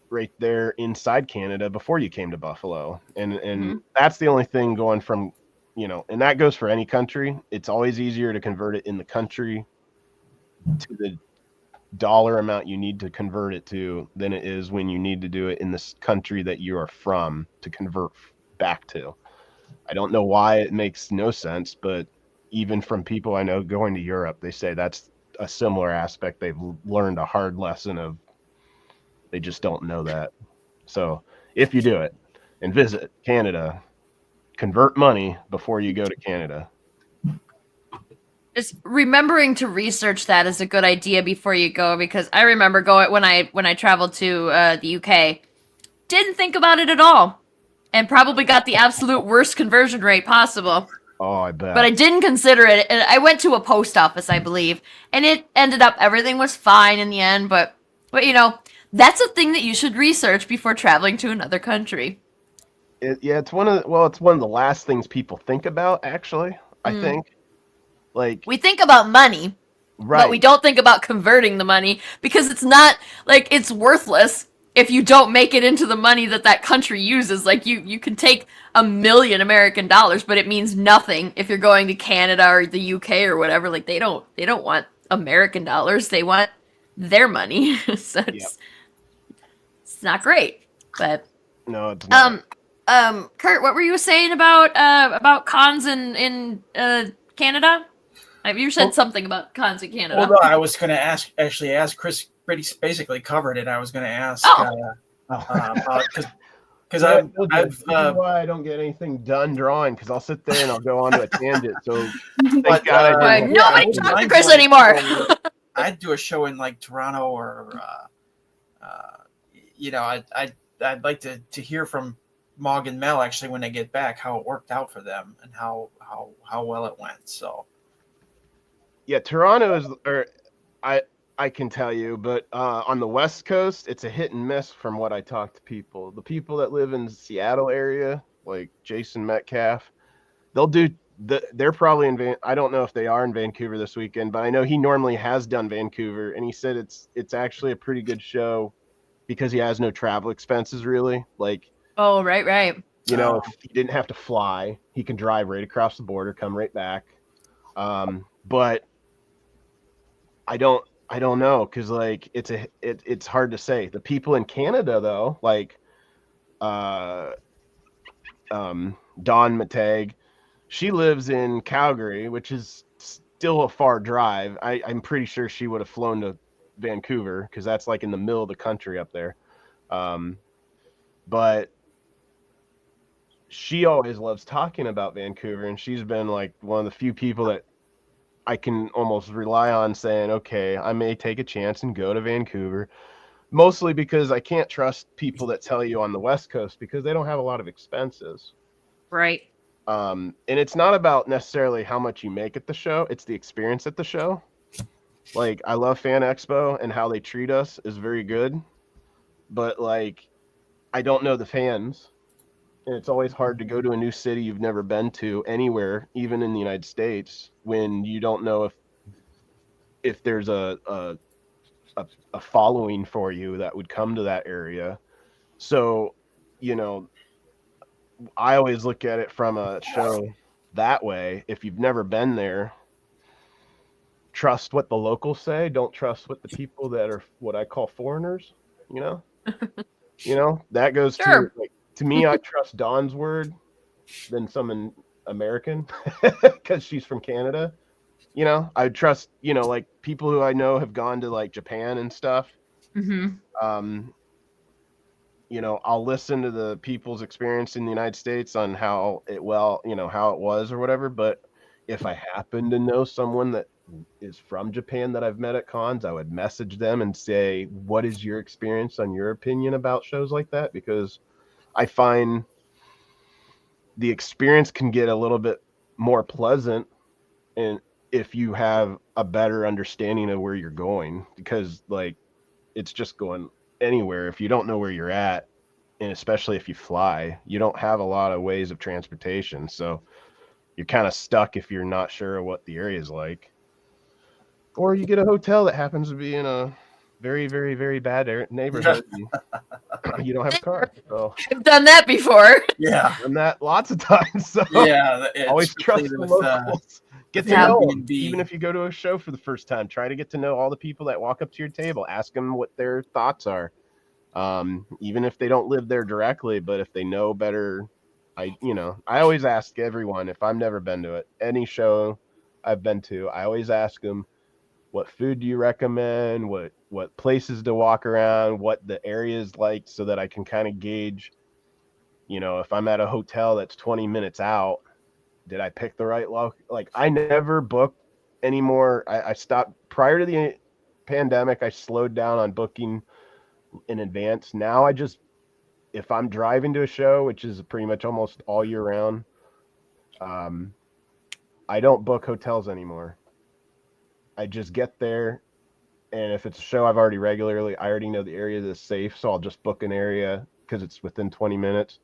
right there inside Canada before you came to Buffalo. And that's the only thing going from, and that goes for any country. It's always easier to convert it in the country to the dollar amount you need to convert it to than it is when you need to do it in this country that you are from to convert back to. I don't know why it makes no sense, but even from people I know going to Europe, they say that's a similar aspect. They've learned a hard lesson of they just don't know that. So if you do it and visit Canada, convert money before you go to Canada. Just remembering to research that is a good idea before you go, because I remember going when I traveled to the UK, didn't think about it at all, and probably got the absolute worst conversion rate possible. Oh, I bet. But I didn't consider it. And I went to a post office, I believe, and it ended up everything was fine in the end. But you know, that's a thing that you should research before traveling to another country. It's one of the last things people think about. Actually, I think. Like, we think about money, right? But we don't think about converting the money, because it's not like it's worthless if you don't make it into the money that country uses. Like you can take $1 million American dollars, but it means nothing if you're going to Canada or the UK or whatever. Like they don't want American dollars, they want their money. So it's not great. But no, it's not. Kurt, what were you saying about cons in Canada? You said something about cons in Canada. Well, no, I was going to ask Chris. Basically covered it. I was going to ask because why I don't get anything done drawing, because I'll sit there and I'll go on to a tangent. So nobody talks to Chris anymore. I'd do a show in like Toronto or I'd like to hear from Mog and Mel actually when they get back, how it worked out for them and how well it went. So yeah, Toronto is, or I can tell you, but on the West Coast, it's a hit and miss from what I talk to people. The people that live in the Seattle area, like Jason Metcalf, they're probably in I don't know if they are in Vancouver this weekend, but I know he normally has done Vancouver, and he said it's actually a pretty good show because he has no travel expenses really. Like, oh, right. You know, if he didn't have to fly, he can drive right across the border, come right back. But I don't know, because like it's hard to say. The people in Canada though, like Dawn Matag, she lives in Calgary, which is still a far drive. I'm pretty sure she would have flown to Vancouver, because that's like in the middle of the country up there. But she always loves talking about Vancouver, and she's been like one of the few people that I can almost rely on saying, okay, I may take a chance and go to Vancouver, mostly because I can't trust people that tell you on the West Coast, because they don't have a lot of expenses. Right. And it's not about necessarily how much you make at the show. It's the experience at the show. Like, I love Fan Expo, and how they treat us is very good. But like, I don't know the fans. And it's always hard to go to a new city you've never been to anywhere, even in the United States, when you don't know if there's a following for you that would come to that area. So, you know, I always look at it from a show that way. If you've never been there, trust what the locals say. Don't trust what the people that are what I call foreigners, you know? You know, that goes to, like, to me, I trust Dawn's word than some American, because she's from Canada. You know, I trust, you know, like people who I know have gone to like Japan and stuff. Mm-hmm. You know, I'll listen to the people's experience in the United States on how it was or whatever. But if I happen to know someone that is from Japan that I've met at cons, I would message them and say, what is your experience on your opinion about shows like that? Because I find the experience can get a little bit more pleasant, and if you have a better understanding of where you're going, because like, it's just going anywhere. If you don't know where you're at, and especially if you fly, you don't have a lot of ways of transportation. So you're kind of stuck if you're not sure what the area is like. Or you get a hotel that happens to be in a very, very, very bad neighborhood. You don't have a car. So I've done that before. Yeah. Done that lots of times. So yeah. Always trust the locals. Get to know them. Even if you go to a show for the first time, try to get to know all the people that walk up to your table. Ask them what their thoughts are. Even if they don't live there directly, but if they know better, I always ask everyone, if I've never been to it, any show I've been to, I always ask them, what food do you recommend, what places to walk around, what the area is like, so that I can kind of gauge, if I'm at a hotel that's 20 minutes out, did I pick the right like I never book anymore. I stopped prior to the pandemic. I slowed down on booking in advance. Now if I'm driving to a show, which is pretty much almost all year round, I don't book hotels anymore. I just get there, and if it's a show I already know the area that's safe, so I'll just book an area because it's within 20 minutes.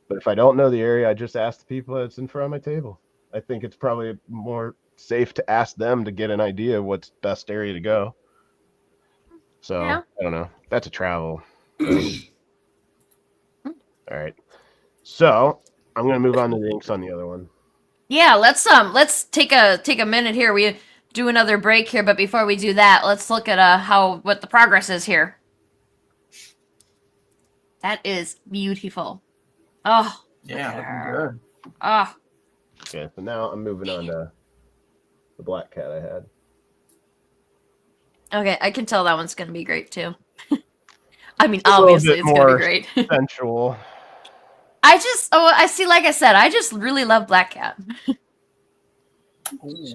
But if I don't know the area, I just ask the people that's in front of my table. I think it's probably more safe to ask them to get an idea of what's best area to go. So I don't know. That's a travel. All right. So I'm gonna move on to the inks on the other one. Yeah, let's take a minute here. We do another break here, but before we do that, let's look at what the progress is here. That is beautiful. Oh. Yeah, looking good. Oh. Okay, so now I'm moving on to the black cat I had. Okay, I can tell that one's gonna be great too. I mean, obviously it's gonna be great. Sensual. I see, like I said, I just really love Black Cat.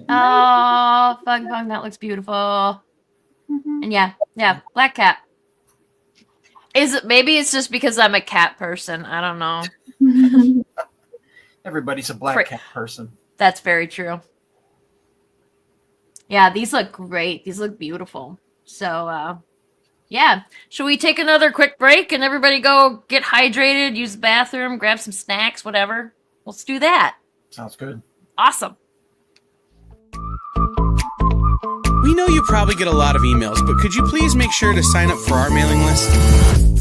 Oh, Fung, that looks beautiful. And yeah, Black Cat. Maybe it's just because I'm a cat person. I don't know. Everybody's a black cat person. That's very true. Yeah, these look great. These look beautiful. So, yeah. Should we take another quick break and everybody go get hydrated, use the bathroom, grab some snacks, whatever? Let's do that. Sounds good. Awesome. We know you probably get a lot of emails, but could you please make sure to sign up for our mailing list?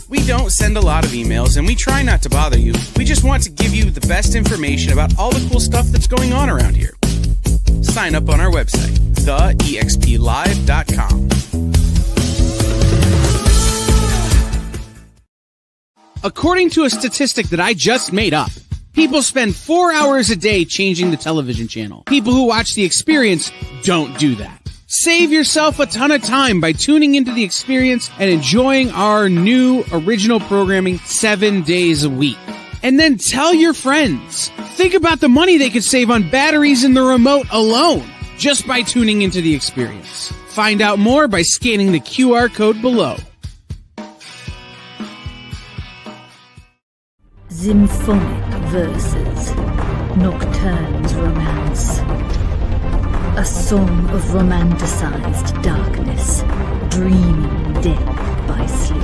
We don't send a lot of emails, and we try not to bother you. We just want to give you the best information about all the cool stuff that's going on around here. Sign up on our website, theexplive.com. According to a statistic that I just made up, people spend 4 hours a day changing the television channel. People who watch The Experience don't do that. Save yourself a ton of time by tuning into The Experience and enjoying our new original programming 7 days a week. And then tell your friends. Think about the money they could save on batteries in the remote alone just by tuning into The Experience. Find out more by scanning the QR code below. Symphonic verses, Nocturne's romance. A song of romanticized darkness, dreaming death by sleep.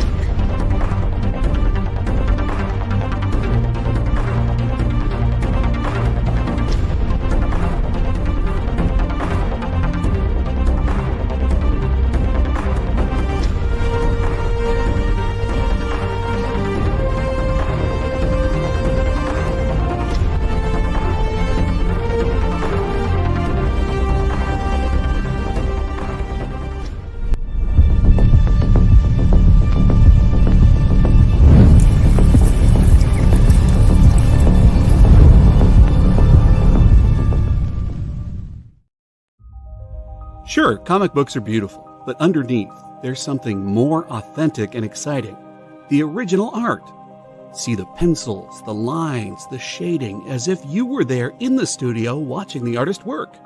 Sure, comic books are beautiful, but underneath, there's something more authentic and exciting. The original art. See the pencils, the lines, the shading, as if you were there in the studio watching the artist work.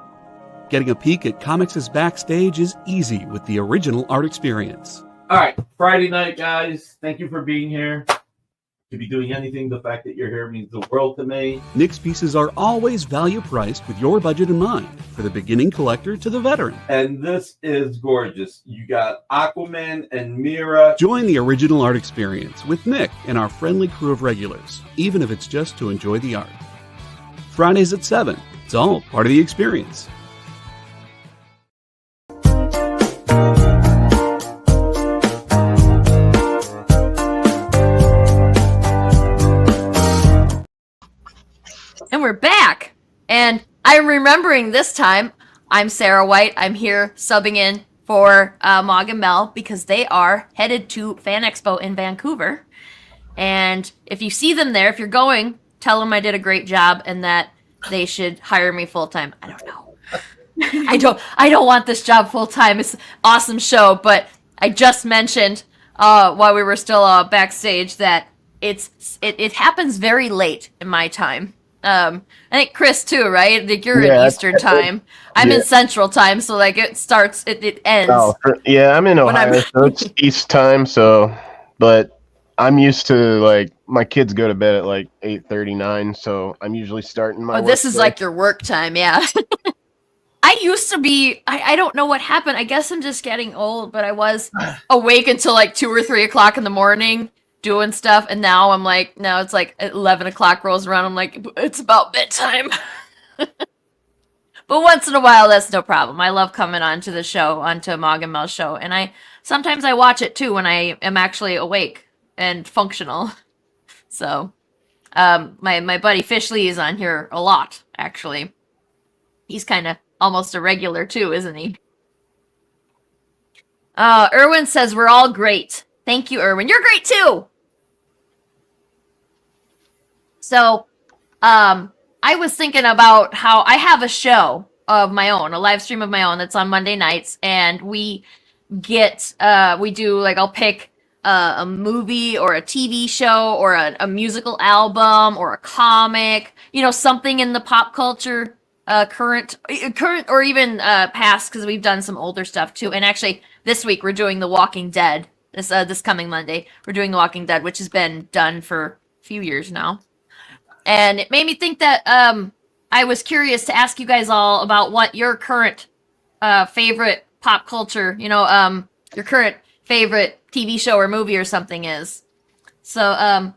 Getting a peek at comics' backstage is easy with the original art experience. All right, Friday night, guys. Thank you for being here. To be doing anything, the fact that you're here means the world to me. Nick's pieces are always value priced with your budget in mind, for the beginning collector to the veteran. And this is gorgeous. You got Aquaman and Mira. Join the original art experience with Nick and our friendly crew of regulars, even if it's just to enjoy the art. Fridays at 7. It's all part of the experience. And we're back. And I'm remembering this time, I'm Sarah White. I'm here subbing in for Mog and Mel because they are headed to Fan Expo in Vancouver. And if you see them there, if you're going, tell them I did a great job and that they should hire me full time. I don't know. I don't want this job full time. It's an awesome show, but I just mentioned while we were still backstage that it happens very late in my time. I think Chris too, right? Like you're in Eastern time. I'm in Central time, so like it starts, it ends. Oh, yeah, I'm in Ohio, so it's East time. So, but I'm used to like my kids go to bed at like 8:39, so I'm usually starting my. This is like your work time, yeah. I used to be, I don't know what happened. I guess I'm just getting old, but I was awake until like 2 or 3 o'clock in the morning doing stuff, and now I'm like, no, it's like 11 o'clock rolls around, I'm like, it's about bedtime. But once in a while, that's no problem. I love coming onto the show, onto Mog and Mel show, and sometimes I watch it too when I am actually awake and functional. So, my buddy Fish Lee is on here a lot, actually. He's kind of almost a regular too, isn't he? Erwin says we're all great. Thank you, Erwin. You're great too. So, I was thinking about how I have a show of my own, a live stream of my own that's on Monday nights, and we do like, I'll pick a movie or a TV show or a musical album or a comic, something in the pop culture, current or even past, because we've done some older stuff too. And actually, this week we're doing The Walking Dead. This coming Monday, we're doing The Walking Dead, which has been done for a few years now. And it made me think that I was curious to ask you guys all about what your current favorite pop culture, your current favorite TV show or movie or something is. So,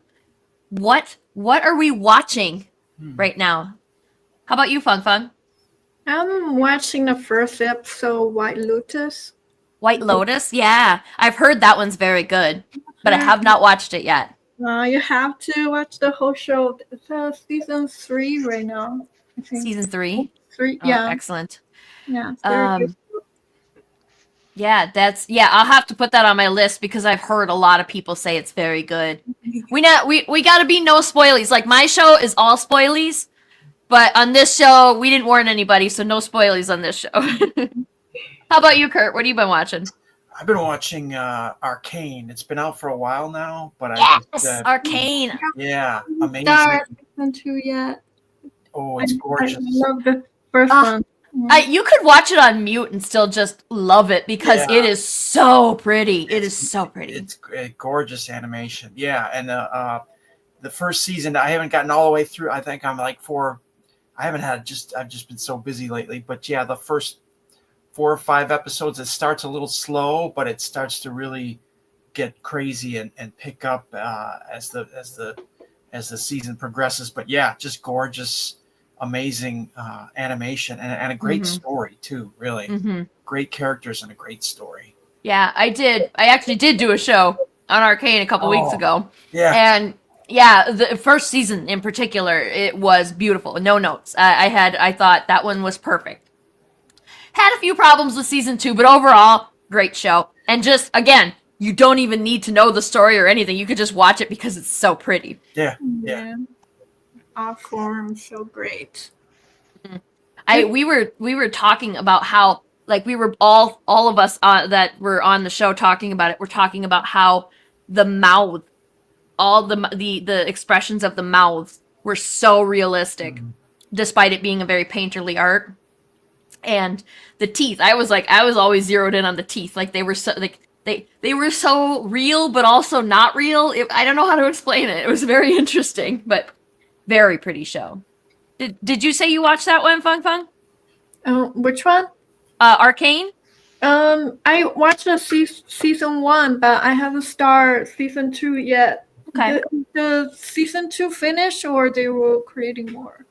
what are we watching right now? How about you, Fung Fung? I'm watching the first episode, White Lotus. White Lotus? Yeah. I've heard that one's very good, but I have not watched it yet. You have to watch the whole show. It's season 3 right now, I think. Season 3? 3, oh, yeah. Excellent. Yeah, it's very good. Yeah, I'll have to put that on my list because I've heard a lot of people say it's very good. We got to be no spoilies. Like, my show is all spoilies, but on this show, we didn't warn anybody, so no spoilies on this show. How about you, Kurt? What have you been watching? I've been watching Arcane. It's been out for a while now, but Arcane. Yeah, amazing. Not season 2 yet. Oh, it's gorgeous. I love the first one. You could watch it on mute and still just love it because it is so pretty. It is so pretty. It's a gorgeous animation. Yeah, and the first season I haven't gotten all the way through. I think I'm like 4. I've just been so busy lately. But yeah, the first 4 or 5 episodes, it starts a little slow, but it starts to really get crazy and pick up as the season progresses. But yeah, just gorgeous, amazing animation and a great story too. Really, great characters and a great story. Yeah, I actually did do a show on Arcane a couple weeks ago. Yeah, and yeah, the first season in particular, it was beautiful. No notes. I thought that one was perfect. Had a few problems with season 2, but overall, great show. And just, again, you don't even need to know the story or anything. You could just watch it because it's so pretty. Yeah. Art form, so great. We were talking about how, like, we were all of us that were on the show talking about it. We're talking about how the mouth, all the expressions of the mouths were so realistic, despite it being a very painterly art. And the teeth, I was always zeroed in on the teeth. Like, they were so, like, they were so real, but also not real. I don't know how to explain it. It was very interesting, but very pretty show. Did you say you watched that one, Fung Fung? Which one? Arcane? I watched the season 1, but I haven't started season 2 yet. Okay. The season 2 finished, or they were creating more?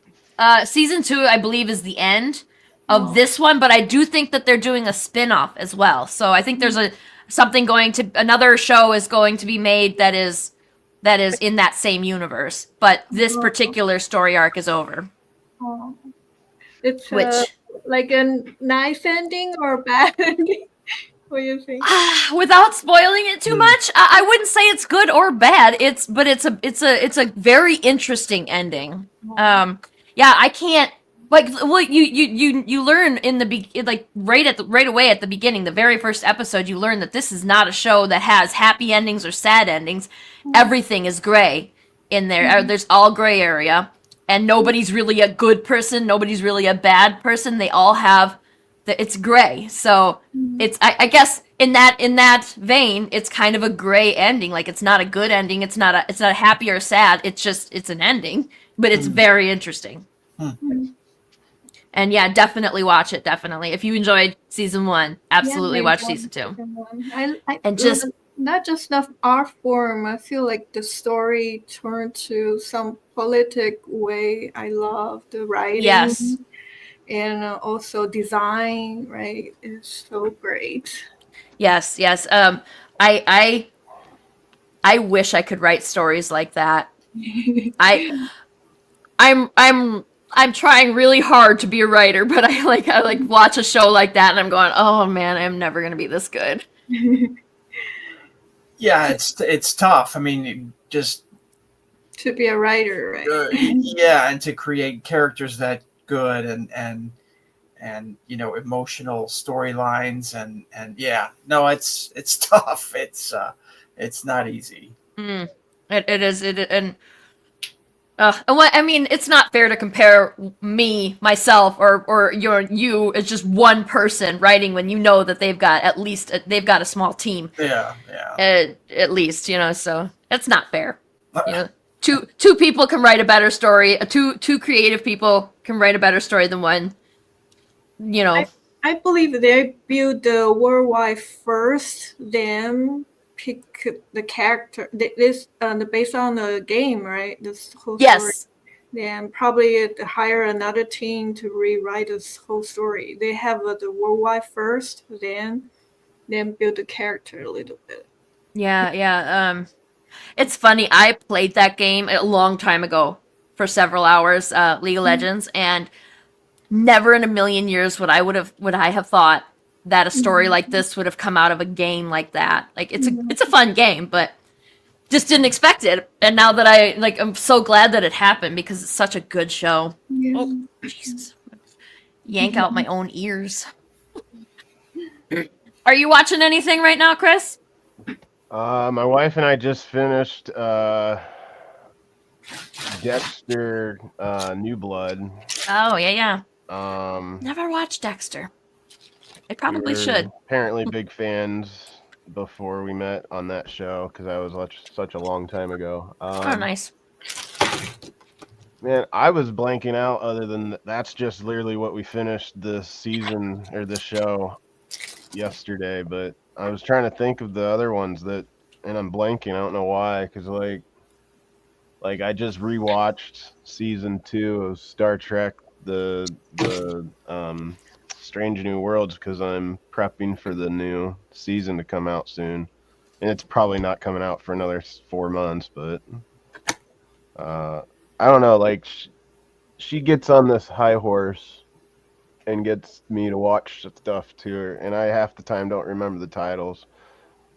Season 2, I believe, is the end of this one, but I do think that they're doing a spin-off as well. So I think there's another show is going to be made that is in that same universe. But this particular story arc is over. It's like a nice ending or a bad ending? What do you think? Without spoiling it too much, I wouldn't say it's good or bad. It's a very interesting ending. Yeah, I can't. Like, well, you learn in right away at the beginning, the very first episode, you learn that this is not a show that has happy endings or sad endings. Everything is gray in there. There's all gray area, and nobody's really a good person. Nobody's really a bad person. They all have it's gray. So it's I guess in that vein, it's kind of a gray ending. Like, it's not a good ending. It's not a happy or sad. It's an ending, but it's very interesting. And yeah, definitely watch it. Definitely, if you enjoyed season 1, absolutely watch season 2. And just not just the art form. I feel like the story turned to some politic way. I love the writing. Yes. And also design. Right, it's so great. Yes. I wish I could write stories like that. I'm trying really hard to be a writer, but I watch a show like that and I'm going, oh man, I'm never gonna be this good. Yeah, it's tough. I mean, just to be a writer, right? Yeah, and to create characters that good and emotional storylines and yeah, no, it's tough. It's not easy. It is. And I mean, it's not fair to compare myself, or you as just one person writing when you know that they've got a small team. Yeah. At least, so it's not fair. Two people can write a better story. Two creative people can write a better story than one. I believe they build the worldwide first, then pick the character. This based on the game, right? This whole story. Then probably hire another team to rewrite this whole story. They have the worldwide first, then build the character a little bit. Yeah. It's funny. I played that game a long time ago for several hours, League of Legends, and never in a million years would I have thought that a story like this would have come out of a game like that. Like, it's a fun game, but just didn't expect it. And now that I'm so glad that it happened because it's such a good show. Yeah. Oh, Jesus. Yank out my own ears. Are you watching anything right now, Chris? My wife and I just finished Dexter New Blood. Oh, yeah. Never Never watched Dexter. I probably should. Apparently big fans before we met on that show because I was such a long time ago. Oh, nice. Man, I was blanking out other than that's just literally what we finished this season or this show yesterday, but I was trying to think of the other ones and I'm blanking. I don't know why, because like I just rewatched season 2 of Star Trek, the Strange New Worlds, because I'm prepping for the new season to come out soon, and it's probably not coming out for another 4 months. But I don't know. Like she gets on this high horse and gets me to watch stuff to her, and I half the time don't remember the titles.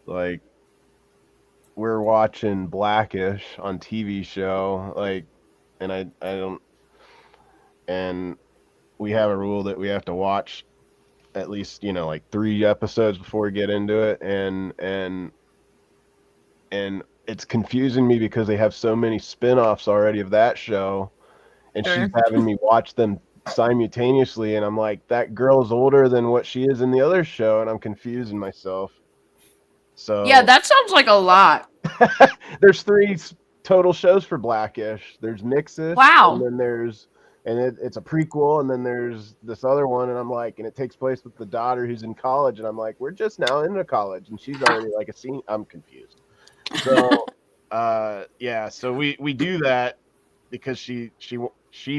Like, we're watching Blackish on TV show, and I don't, and we have a rule that we have to watch at least 3 episodes before we get into it, and it's confusing me because they have so many spin-offs already of that show, and she's having me watch them simultaneously, and I'm like, that girl's older than what she is in the other show, and I'm confusing myself. So yeah, that sounds like a lot. There's 3 total shows for Blackish. There's Nixus. Wow. And then it's a prequel, and then there's this other one, and I'm like, and it takes place with the daughter who's in college, and I'm like, we're just now into college, and she's already like a senior. I'm confused. So yeah, so we do that because she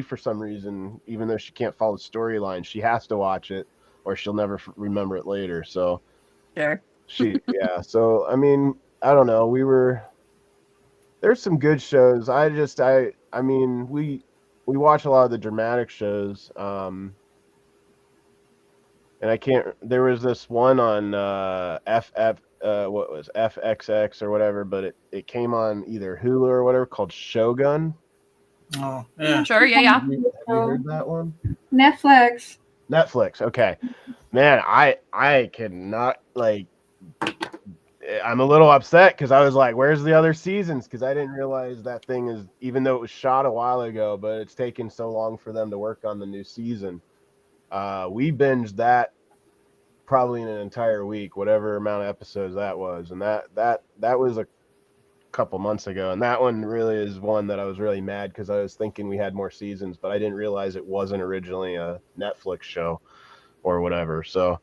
for some reason, even though she can't follow the storyline, she has to watch it or she'll never remember it later. So sure. Yeah. So I mean, I don't know. There's some good shows. I mean, we watch a lot of the dramatic shows. And there was this one on what was FXX or whatever, but it came on either Hulu or whatever, called Shogun. Oh, yeah. Sure, yeah. Have you heard that one? Netflix. Netflix. Okay, man, I cannot like. I'm a little upset because I was like, "Where's the other seasons?" Because I didn't realize that thing is, even though it was shot a while ago, but it's taken so long for them to work on the new season. We binged that probably in an entire week, whatever amount of episodes that was, and that was a couple months ago, and that one really is one that I was really mad because I was thinking we had more seasons, but I didn't realize it wasn't originally a Netflix show or whatever. So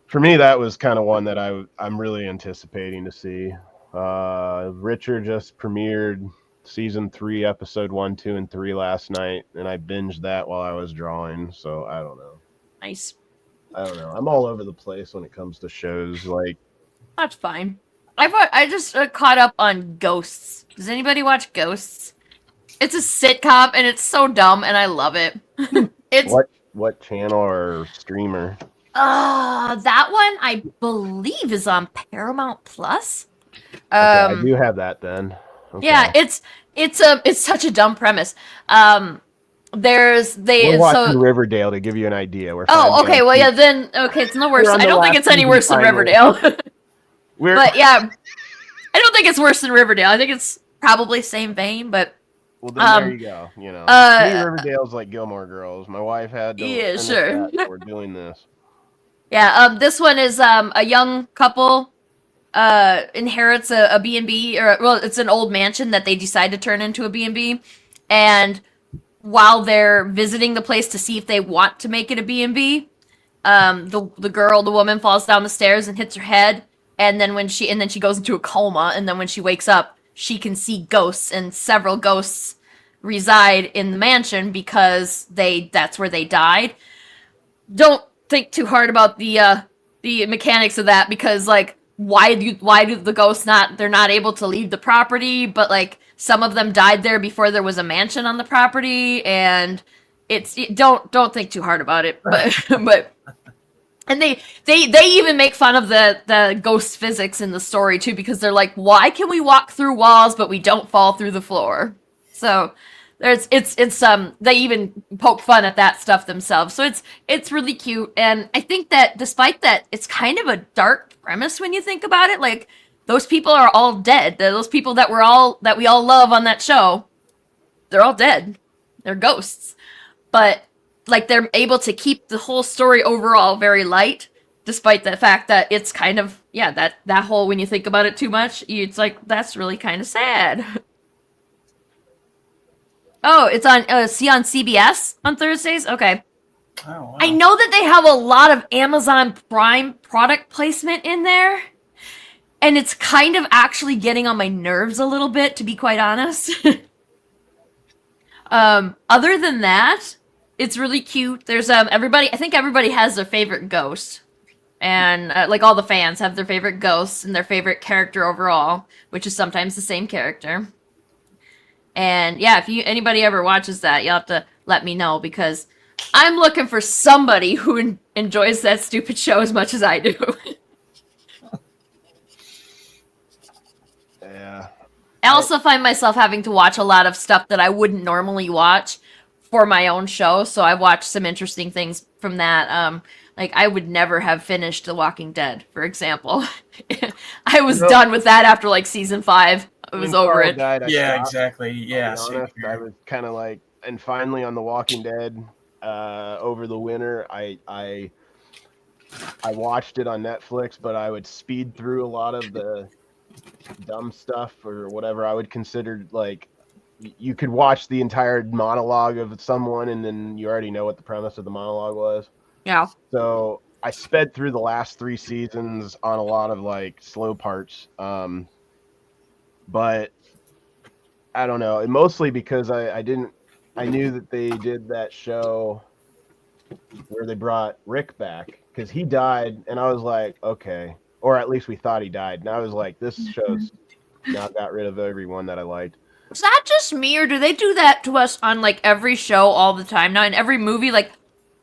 for me, that was kind of one that I'm really anticipating to see. Richard just premiered season 3, episode 1, 2, and 3 last night, and I binged that while I was drawing. So I don't know. Nice. I don't know. I'm all over the place when it comes to shows. Like, That's fine. I just caught up on Ghosts. Does anybody watch Ghosts? It's a sitcom and it's so dumb and I love it. It's what channel or streamer? That one I believe is on Paramount Plus. I do have that then. Okay. Yeah, it's such a dumb premise. We're watching Riverdale to give you an idea. Okay, well yeah, then it's no worse. I don't think it's any worse than Riverdale. But yeah, I don't think it's worse than Riverdale. I think it's probably same vein, but well, then there you go. You know, to me, Riverdale's like Gilmore Girls. My wife had to finish sure. that, we're doing this. Yeah, this one is a young couple inherits a B&B, or well, it's an old mansion that they decide to turn into a B&B, and while they're visiting the place to see if they want to make it a B&B, the woman falls down the stairs and hits her head, and then she goes into a coma, and then when she wakes up, she can see ghosts, and several ghosts reside in the mansion because that's where they died. Don't think too hard about the mechanics of that, because like why do the ghosts they're not able to leave the property, but like some of them died there before there was a mansion on the property, and don't think too hard about it, but and they even make fun of the ghost physics in the story too, because they're like, why can we walk through walls but we don't fall through the floor? So they even poke fun at that stuff themselves. So it's really cute, and I think that despite that, it's kind of a dark premise when you think about it. Like, those people are all dead. Those people that we all love on that show, they're all dead. They're ghosts. But like, they're able to keep the whole story overall very light, despite the fact that it's kind of, that whole, when you think about it too much, it's like, that's really kind of sad. Oh, it's on on CBS on Thursdays? Okay. Oh, wow. I know that they have a lot of Amazon Prime product placement in there, and it's kind of actually getting on my nerves a little bit, to be quite honest. Other than that, it's really cute. There's I think everybody has their favorite ghost. And like, all the fans have their favorite ghosts and their favorite character overall, which is sometimes the same character. And yeah, if anybody ever watches that, you'll have to let me know, because I'm looking for somebody who enjoys that stupid show as much as I do. Yeah. I also find myself having to watch a lot of stuff that I wouldn't normally watch for my own show, so I've watched some interesting things from that. Like, I would never have finished The Walking Dead, for example. I was done with that after like season 5. I was over it. Exactly. Yeah. I was kind of like, and finally on The Walking Dead, over the winter, I watched it on Netflix, but I would speed through a lot of the dumb stuff or whatever I would consider, like, you could watch the entire monologue of someone and then you already know what the premise of the monologue was. Yeah. So I sped through the last 3 seasons on a lot of like slow parts. But I don't know. Mostly because I knew that they did that show where they brought Rick back because he died, and I was like, okay, or at least we thought he died, and I was like, this show's now got rid of everyone that I liked. Is that just me, or do they do that to us on like every show all the time now? In every movie, like,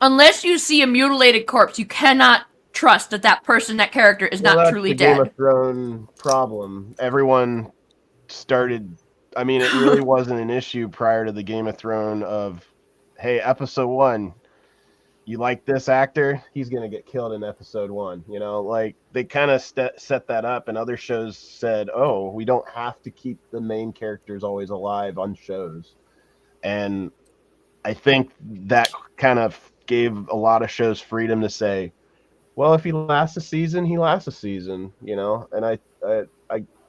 unless you see a mutilated corpse, you cannot trust that person, that character, is not truly dead. Game of Thrones problem. Everyone started I mean, it really wasn't an issue prior to the Game of Thrones of, hey, episode 1, you like this actor, he's going to get killed in episode 1. You know, like they kind of set that up, and other shows said, oh, we don't have to keep the main characters always alive on shows. And I think that kind of gave a lot of shows freedom to say, well, if he lasts a season, he lasts a season, you know, and I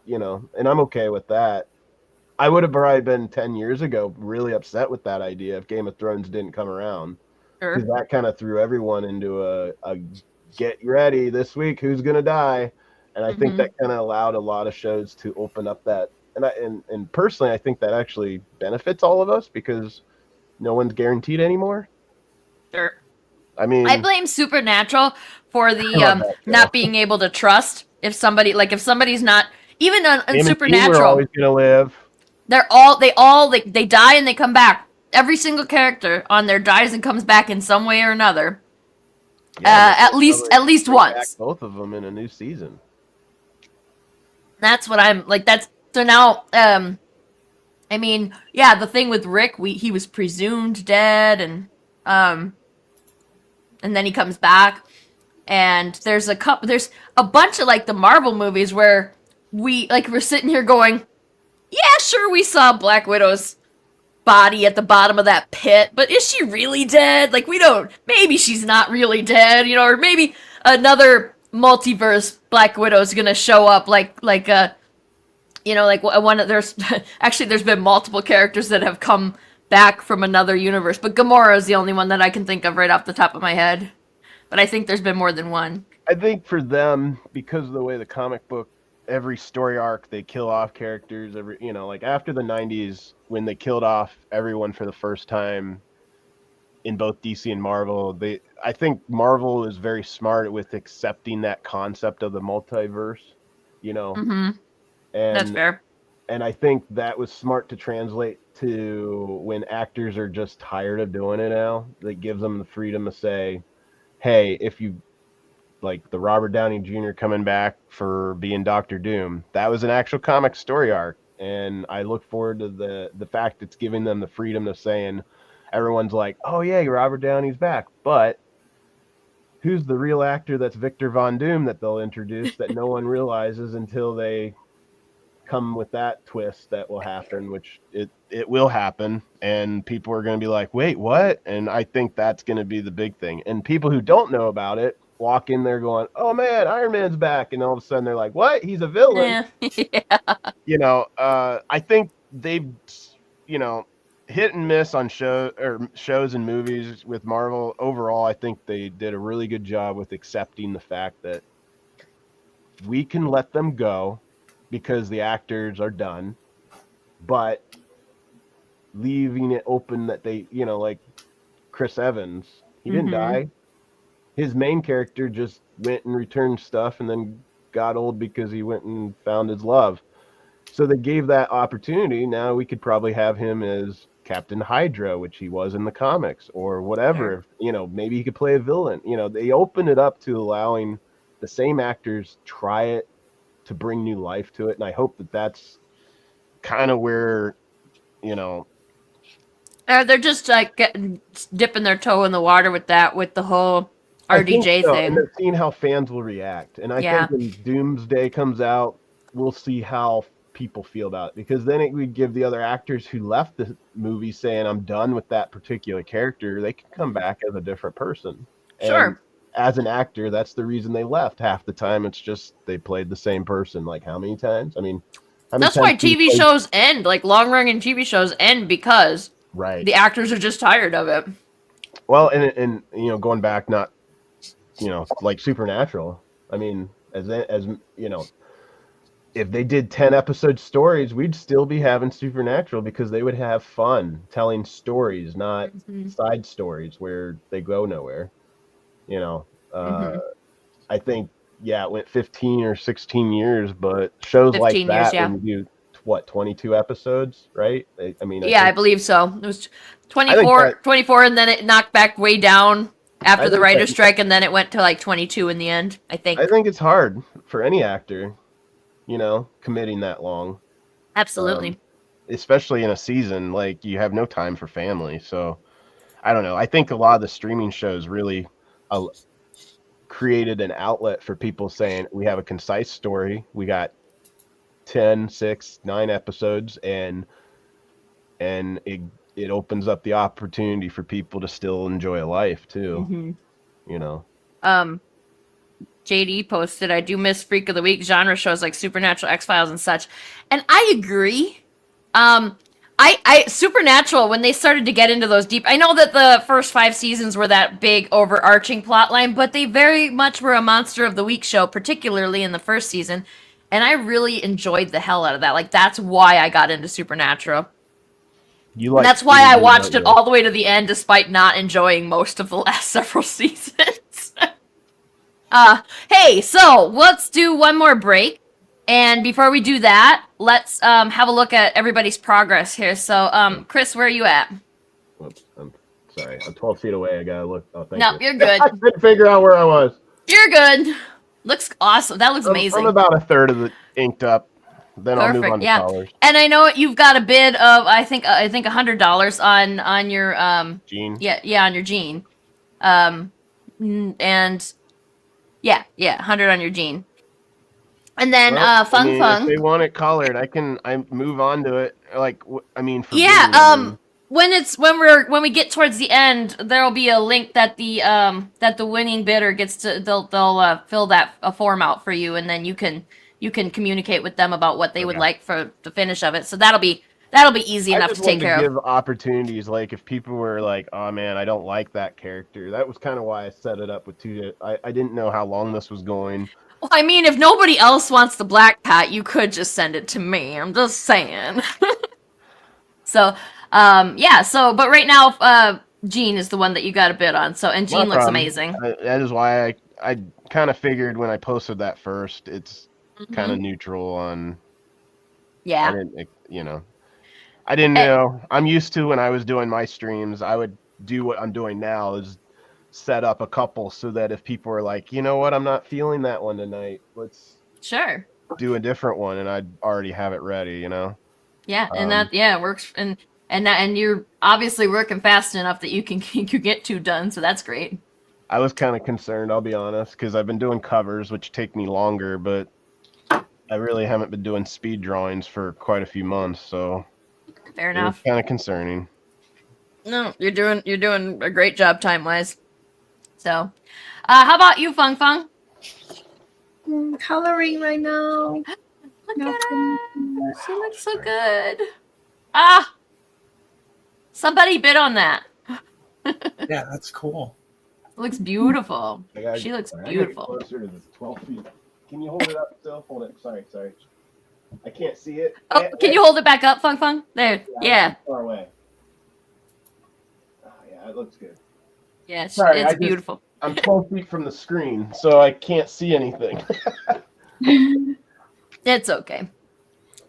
you know, and I'm okay with that. I would have probably been 10 years ago really upset with that idea if Game of Thrones didn't come around. Because that kind of threw everyone into a get ready this week, who's going to die? And I think that kind of allowed a lot of shows to open up that. And personally, I think that actually benefits all of us because no one's guaranteed anymore. Sure. I mean, I blame Supernatural for the not being able to trust if somebody's not even on Supernatural. We're always gonna live. They die and they come back. Every single character on there dies and comes back in some way or another. Yeah, at least once. Both of them in a new season. That's what I'm like. So now. I mean, yeah, the thing with Rick, he was presumed dead, and then he comes back, and there's a bunch of like the Marvel movies where we're sitting here going, yeah, sure, we saw Black Widow's body at the bottom of that pit, but is she really dead? Like, maybe she's not really dead, you know, or maybe another multiverse Black Widow's gonna show up there's been multiple characters that have come back from another universe, but Gamora is the only one that I can think of right off the top of my head. But I think there's been more than one. I think for them, because of the way the comic book, every story arc, they kill off characters. Like after the 90s, when they killed off everyone for the first time in both DC and Marvel, I think Marvel is very smart with accepting that concept of the multiverse, you know. Mm-hmm. And that's fair. And I think that was smart to translate to when actors are just tired of doing it now. That gives them the freedom to say, hey, if you like the Robert Downey Jr. coming back for being Doctor Doom, that was an actual comic story arc. And I look forward to the fact it's giving them the freedom of saying, everyone's like, oh yeah, Robert Downey's back. But who's the real actor that's Victor Von Doom that they'll introduce that no one realizes until they come with that twist that will happen, which it will happen, and people are going to be like, wait, what? And I think that's going to be the big thing. And people who don't know about it walk in there going, oh man, Iron Man's back, and all of a sudden they're like, what? He's a villain. Yeah. You know, I think they've, you know, hit and miss on shows and movies with Marvel. Overall, I think they did a really good job with accepting the fact that we can let them go because the actors are done, but leaving it open that they, you know, like Chris Evans, he didn't die. His main character just went and returned stuff and then got old because he went and found his love. So they gave that opportunity. Now we could probably have him as Captain Hydra, which he was in the comics, or whatever. You know, maybe he could play a villain. You know, they opened it up to allowing the same actors try it to bring new life to it. And I hope that that's kind of where, you know, they're just like dipping their toe in the water with the whole RDJ thing. And they're seeing how fans will react. And I think when Doomsday comes out, we'll see how people feel about it, because then it would give the other actors who left the movie saying, I'm done with that particular character, they can come back as a different person. Sure. And as an actor, that's the reason they left. Half the time it's just they played the same person. Like, how many times? I mean, that's why TV shows end, like long-running TV shows end, because the actors are just tired of it. Well, and you know, going back, not, you know, like Supernatural, I mean, as you know, if they did 10 episode stories, we'd still be having Supernatural, because they would have fun telling stories, not side stories where they go nowhere. You know, I think, it went 15 or 16 years, but shows like that, when you do, what, 22 episodes, right? I mean, I believe so. It was 24, and then it knocked back way down after the writer's strike, and then it went to like 22 in the end, I think. I think it's hard for any actor, you know, committing that long. Absolutely. especially in a season, like you have no time for family. So I don't know. I think a lot of the streaming shows really created an outlet for people saying we have a concise story. We got 10, 6, 9 episodes, and it opens up the opportunity for people to still enjoy life too. Mm-hmm. You know. JD posted, I do miss Freak of the Week genre shows like Supernatural, X-Files, and such. And I agree. I Supernatural, when they started to get into those deep, I know that the first 5 seasons were that big overarching plot line, but they very much were a Monster of the Week show, particularly in the first season. And I really enjoyed the hell out of that. Like, that's why I got into Supernatural. And that's why I watched it all the way to the end, despite not enjoying most of the last several seasons. Hey, so let's do one more break. And before we do that, let's have a look at everybody's progress here. So, Chris, where are you at? Whoops, I'm sorry. I'm 12 feet away. I gotta look. Oh, thank you. No, you're good. I couldn't figure out where I was. You're good. Looks awesome. That looks amazing. I'm about a third of the inked up. Then I'll move on to colors. And I know you've got a bid of I think $100 on your Gene. Yeah, on your Gene. And yeah, 100 on your Gene. And then Fung. If they want it colored, I move on to it. Like I mean, for when we get towards the end, there'll be a link that the winning bidder gets to. They'll fill that a form out for you, and then you can communicate with them about what they would like for the finish of it. So that'll be easy enough to take care of. Give opportunities, like if people were like, "Oh man, I don't like that character." That was kind of why I set it up with 2. I didn't know how long this was going. Well, I mean, if nobody else wants the black cat, you could just send it to me. I'm just saying. So, but right now, Gene is the one that you got a bid on. So, and Gene looks amazing. That is why I kind of figured when I posted that first, it's kind of neutral on. Yeah. I didn't know. I'm used to when I was doing my streams, I would do what I'm doing now is set up a couple so that if people are like, you know what, I'm not feeling that one tonight, let's do a different one, and I'd already have it ready, Yeah, and that works, and you're obviously working fast enough that you can get 2 done, so that's great. I was kind of concerned, I'll be honest, because I've been doing covers, which take me longer, but I really haven't been doing speed drawings for quite a few months, so fair enough. It's kind of concerning. No, you're doing a great job time wise. So, how about you, Fung Fung? Coloring right now. Look at her. She looks so good. Somebody bid on that. Yeah, that's cool. Looks beautiful. She looks beautiful. Closer to the 12 feet. Can you hold it up still? Hold it. Sorry. I can't see it. Oh, can you hold it back up, Fung Fung? There. Yeah. Far away. Oh, yeah, it looks good. Yeah, it's beautiful. I'm 12 feet from the screen, so I can't see anything. It's okay.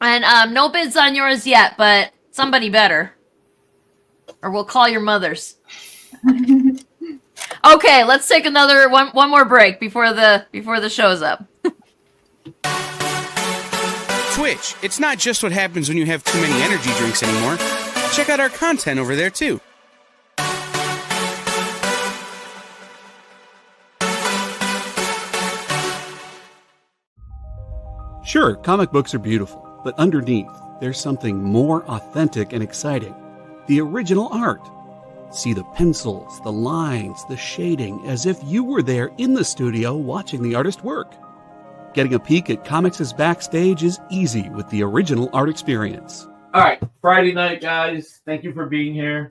And no bids on yours yet, but somebody better. Or we'll call your mothers. Okay, let's take another one more break before the show's up. Twitch, it's not just what happens when you have too many energy drinks anymore. Check out our content over there too. Sure, comic books are beautiful, but underneath, there's something more authentic and exciting. The original art. See the pencils, the lines, the shading, as if you were there in the studio watching the artist work. Getting a peek at comics' backstage is easy with the original art experience. All right, Friday night, guys. Thank you for being here.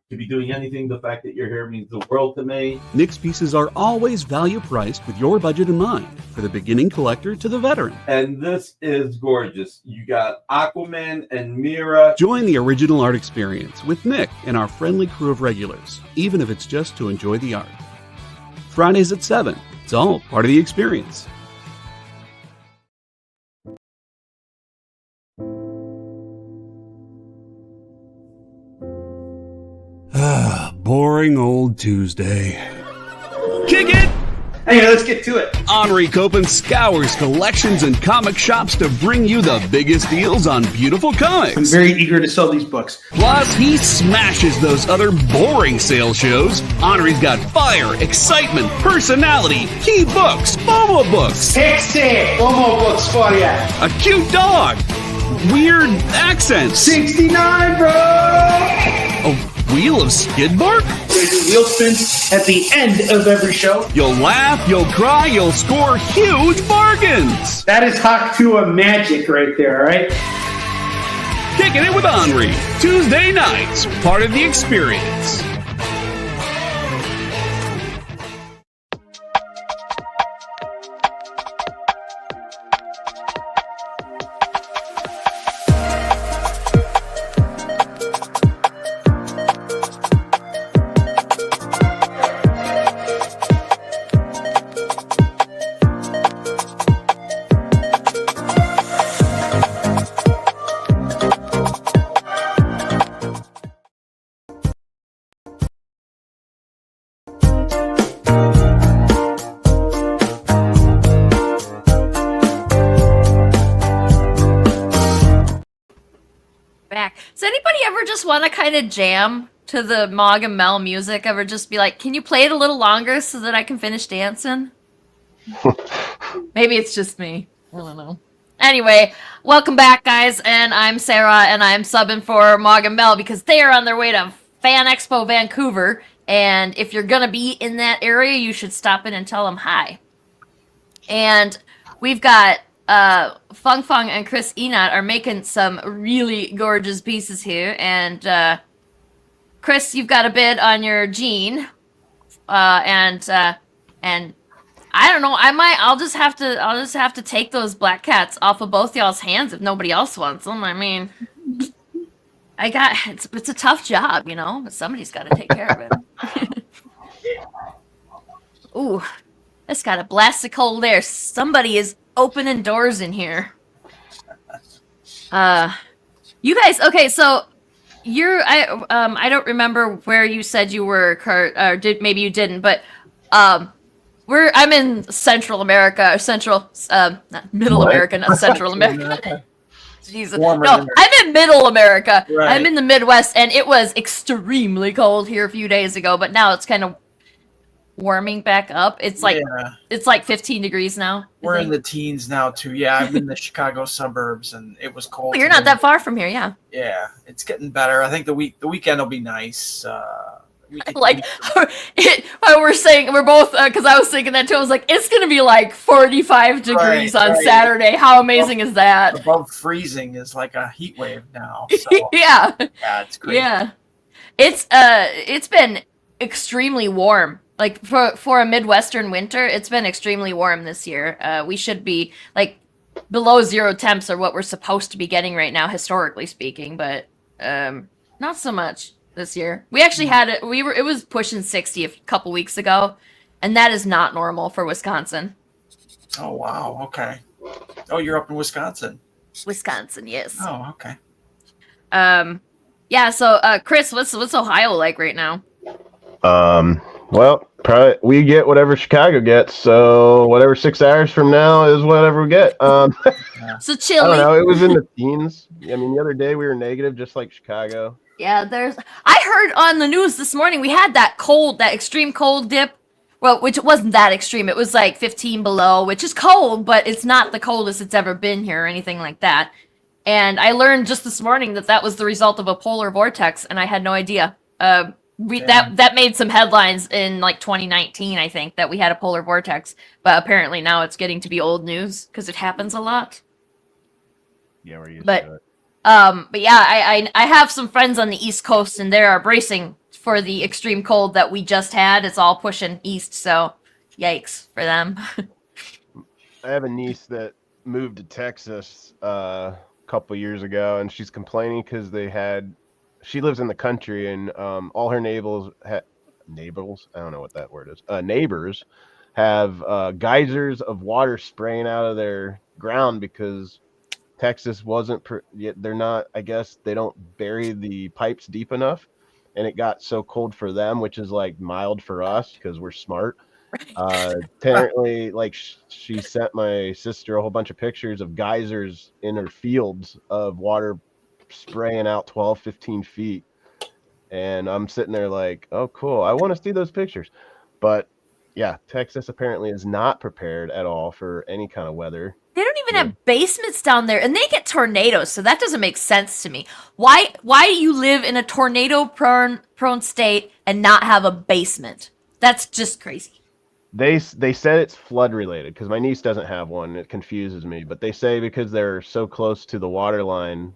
To be doing anything, the fact that you're here means the world to me. Nick's pieces are always value priced with your budget in mind, for the beginning collector to the veteran. And this is gorgeous. You got Aquaman and Mira. Join the original art experience with Nick and our friendly crew of regulars, even if it's just to enjoy the art. Fridays at 7. It's all part of the experience. Boring old Tuesday. Kick it! Anyway, let's get to it. Henri Copen scours collections and comic shops to bring you the biggest deals on beautiful comics. I'm very eager to sell these books. Plus, he smashes those other boring sales shows. Henri's got fire, excitement, personality, key books, Momo books. 60 Momo books for you. A cute dog. Weird accents. 69, bro! A wheel of skid bark? We do wheel spins at the end of every show. You'll laugh, you'll cry, you'll score huge bargains. That is Hawk 2 of magic right there, all right? Kicking it with Henri. Tuesday nights, part of the experience. Does anybody ever just want to kind of jam to the Mog and Mel music? Ever just be like, can you play it a little longer so that I can finish dancing? Maybe it's just me. I don't know. Anyway, welcome back, guys, and I'm Sarah, and I'm subbing for Mog and Mel because they are on their way to Fan Expo Vancouver, and if you're going to be in that area, you should stop in and tell them hi. And we've got Fung Fung and Chris Enot are making some really gorgeous pieces here, and Chris, you've got a bid on your jean, and I don't know, I'll just have to take those black cats off of both y'all's hands if nobody else wants them. I mean, it's a tough job, you know, but somebody's got to take care of it. Ooh, it's got a blast of cold air. Somebody is opening doors in here. You guys, okay, so I don't remember where you said you were, Kurt, or maybe you didn't, but I'm in Central America, not Middle America, not Central America. Jesus. No, I'm in Middle America. Right. I'm in the Midwest, and it was extremely cold here a few days ago, but now it's kind of warming back up. It's like 15 degrees now. We're in the teens now too. Yeah, I'm in the Chicago suburbs, and it was cold. Well, you're not that far from here, yeah. Yeah, it's getting better. I think the weekend will be nice. Like we're both because I was thinking that too. I was like, it's gonna be like 45 degrees on Saturday. How amazing is that? Above freezing is like a heat wave now. So. Yeah, it's great. Yeah, it's been extremely warm. Like for a Midwestern winter, it's been extremely warm this year. We should be like below 0 temps are what we're supposed to be getting right now, historically speaking, but not so much this year. We actually had it. It was pushing 60 a couple weeks ago, and that is not normal for Wisconsin. Oh wow. Okay. Oh, you're up in Wisconsin. Wisconsin, yes. Oh, okay. Yeah. So, Chris, what's Ohio like right now? Well, probably we get whatever Chicago gets. So whatever 6 hours from now is whatever we get. So chilly. I don't know. It was in the teens. I mean, the other day we were negative, just like Chicago. Yeah, I heard on the news this morning we had that extreme cold dip. Well, which it wasn't that extreme. It was like 15 below, which is cold, but it's not the coldest it's ever been here or anything like that. And I learned just this morning that was the result of a polar vortex, and I had no idea. That made some headlines in like 2019, I think, that we had a polar vortex. But apparently now it's getting to be old news because it happens a lot. Yeah, we're used to it. But yeah, I have some friends on the East Coast, and they are bracing for the extreme cold that we just had. It's all pushing east, so yikes for them. I have a niece that moved to Texas a couple years ago, and she's complaining because she lives in the country, and all her neighbors, I don't know what that word is, neighbors have geysers of water spraying out of their ground because Texas they're not, I guess they don't bury the pipes deep enough, and it got so cold for them, which is like mild for us because we're smart. Apparently, like she sent my sister a whole bunch of pictures of geysers in her fields of water spraying out 12, 15 feet. And I'm sitting there like, oh, cool. I want to see those pictures. But yeah, Texas apparently is not prepared at all for any kind of weather. They don't even have basements down there, and they get tornadoes, so that doesn't make sense to me. Why do you live in a tornado-prone state and not have a basement? That's just crazy. They said it's flood related because my niece doesn't have one. It confuses me, but they say because they're so close to the water line,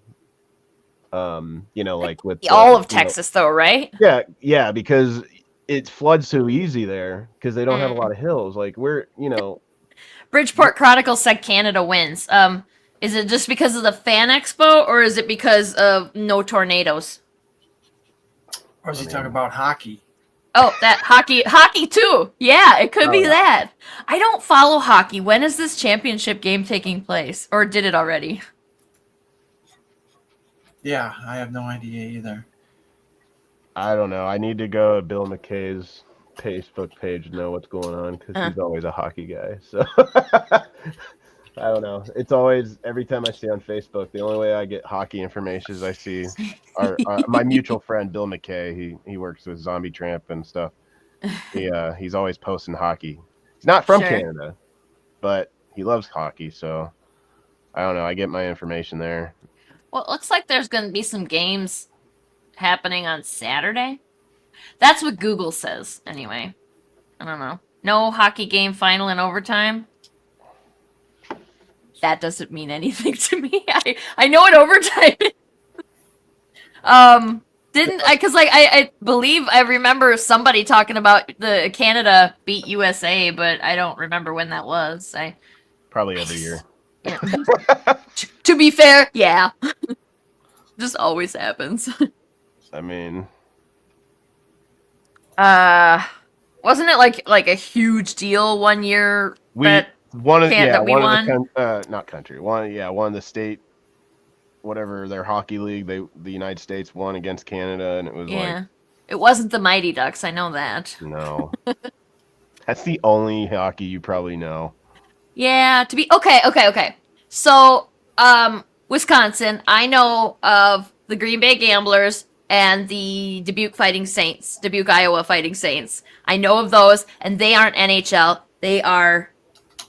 like with all of Texas, though, right? Yeah, because it floods so easy there because they don't have a lot of hills. Like Bridgeport Chronicle said Canada wins. Is it just because of the Fan Expo, or is it because of no tornadoes? Or is he talking about hockey? Oh, that hockey too. Yeah, it could be that. I don't follow hockey. When is this championship game taking place? Or did it already? Yeah, I have no idea either. I don't know. I need to go to Bill McKay's Facebook page to know what's going on because he's always a hockey guy. So I don't know. It's always, every time I see on Facebook, the only way I get hockey information is I see my mutual friend Bill McKay. He works with Zombie Tramp and stuff. He's always posting hockey. He's not from Canada, but he loves hockey. So I don't know. I get my information there. Well, it looks like there's going to be some games happening on Saturday. That's what Google says, anyway. I don't know. No hockey game final in overtime. That doesn't mean anything to me. I know what overtime is. I believe I remember somebody talking about the Canada beat USA, but I don't remember when that was. Probably every year. Yeah. To be fair, yeah. Just always happens. I mean, wasn't it like a huge deal one year that one of won? Not country. One of the state, whatever their hockey league, the United States won against Canada, and it was it wasn't the Mighty Ducks. I know that. No, that's the only hockey you probably know. Yeah, to be okay. So, Wisconsin, I know of the Green Bay Gamblers and the Dubuque, Iowa Fighting Saints. I know of those, and they aren't NHL. They are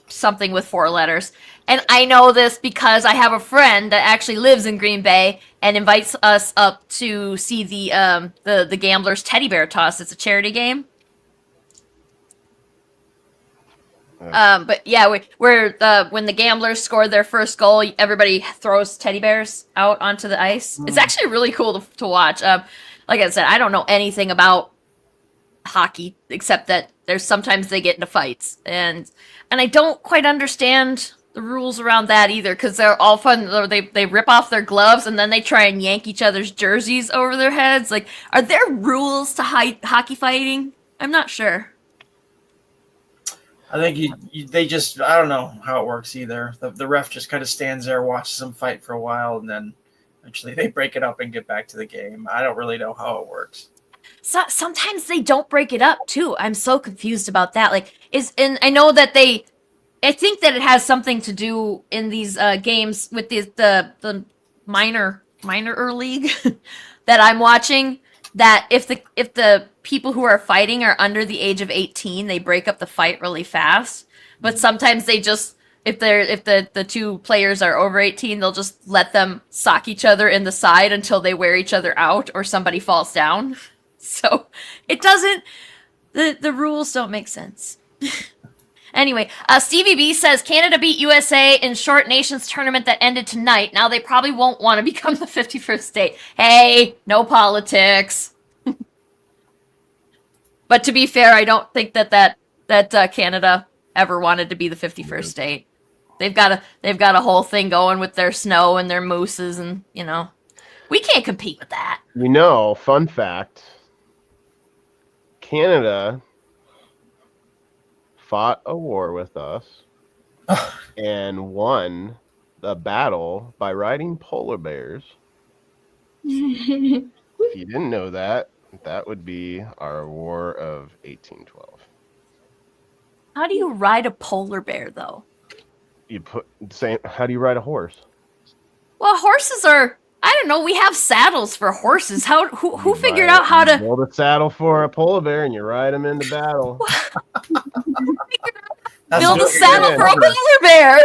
something with 4 letters. And I know this because I have a friend that actually lives in Green Bay and invites us up to see the Gamblers teddy bear toss. It's a charity game. But yeah, when the Gamblers scored their first goal, everybody throws teddy bears out onto the ice. It's actually really cool to watch. Like I said, I don't know anything about hockey except that there's sometimes they get into fights, and I don't quite understand the rules around that either because they're all fun. They rip off their gloves and then they try and yank each other's jerseys over their heads. Like, are there rules to hockey fighting? I'm not sure. I think I don't know how it works either. The ref just kind of stands there, watches them fight for a while, and then eventually they break it up and get back to the game. I don't really know how it works. So, sometimes they don't break it up too. I'm so confused about that. And I know that I think that it has something to do in these games with the minor league that I'm watching. That if the people who are fighting are under the age of 18, they break up the fight really fast. But sometimes they just, if the two players are over 18, they'll just let them sock each other in the side until they wear each other out or somebody falls down. So it doesn't, the rules don't make sense. Anyway, Stevie B says Canada beat USA in Short Nations tournament that ended tonight. Now they probably won't want to become the 51st state. Hey, no politics. But to be fair, I don't think that Canada ever wanted to be the 51st state. They've got a whole thing going with their snow and their mooses, and we can't compete with that. Fun fact: Canada fought a war with us and won the battle by riding polar bears. If you didn't know that, that would be our War of 1812. How do you ride a polar bear, though? How do you ride a horse? Well, horses are. I don't know. We have saddles for horses. Who figured out how to build a saddle for a polar bear and you ride them into battle? build a saddle for a polar bear?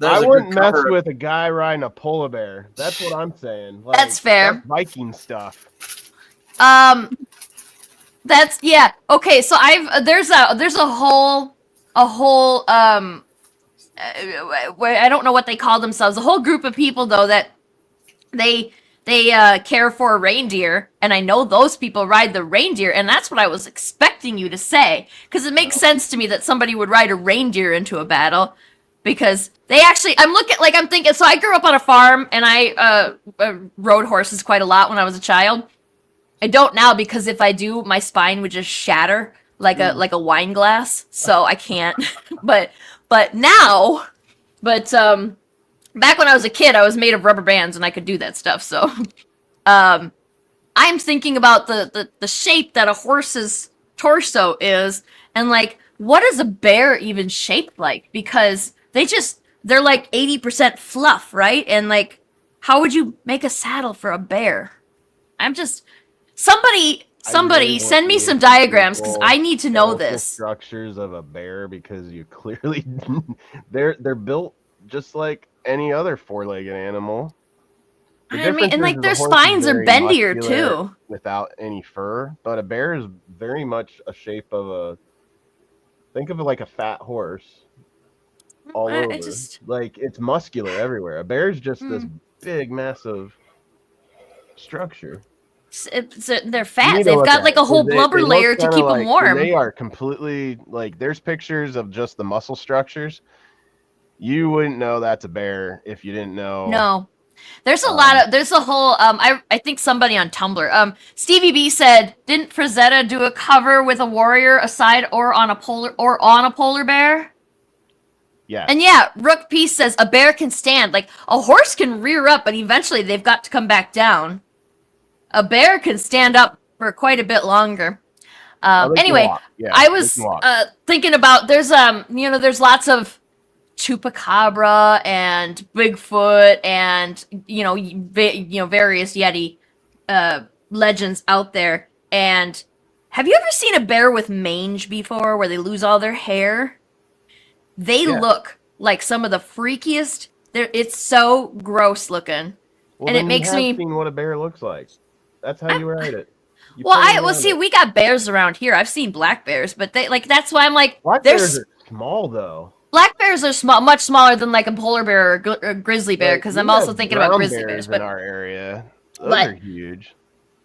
I wouldn't mess with a guy riding a polar bear. That's what I'm saying. Like, that's fair. That's Viking stuff. That's yeah. Okay, so there's a whole I don't know what they call themselves. A whole group of people though that they care for a reindeer, and I know those people ride the reindeer, and that's what I was expecting you to say, because it makes sense to me that somebody would ride a reindeer into a battle, because they actually I'm thinking. So I grew up on a farm, and I rode horses quite a lot when I was a child. I don't now, because if I do, my spine would just shatter like a wine glass, so I can't. but now, back when I was a kid, I was made of rubber bands and I could do that stuff. So, I'm thinking about the shape that a horse's torso is, and like, what is a bear even shaped like? Because they're like 80% fluff, right? And like, how would you make a saddle for a bear? Somebody send me some diagrams, because I need to know this. Structures of a bear, because you clearly they're built just like any other four-legged animal. I mean, and like their spines are bendier too, without any fur. But a bear is very much a shape of think of it like a fat horse. All over, like it's muscular everywhere. A bear is just this big, massive structure. They're fat. They've got like a whole blubber layer to keep them warm. They are completely like. There's pictures of just the muscle structures. You wouldn't know that's a bear if you didn't know. No, there's a whole. I think somebody on Tumblr. Stevie B said, didn't Frazetta do a cover with a warrior aside or on a polar bear? Yeah. And yeah, Rook Peace says a bear can stand. Like a horse can rear up, but eventually they've got to come back down. A bear can stand up for quite a bit longer. Anyway, I was thinking about there's lots of chupacabra and Bigfoot and various Yeti legends out there. And have you ever seen a bear with mange before, where they lose all their hair? They look like some of the freakiest. It's so gross looking, well, and it makes me seen what a bear looks like. That's how you ride it. We got bears around here. I've seen black bears, but that's why I'm like, black bears are small though. Black bears are small, much smaller than like a polar bear or a grizzly bear. Because I'm also thinking about grizzly bears. But in our area, those are huge.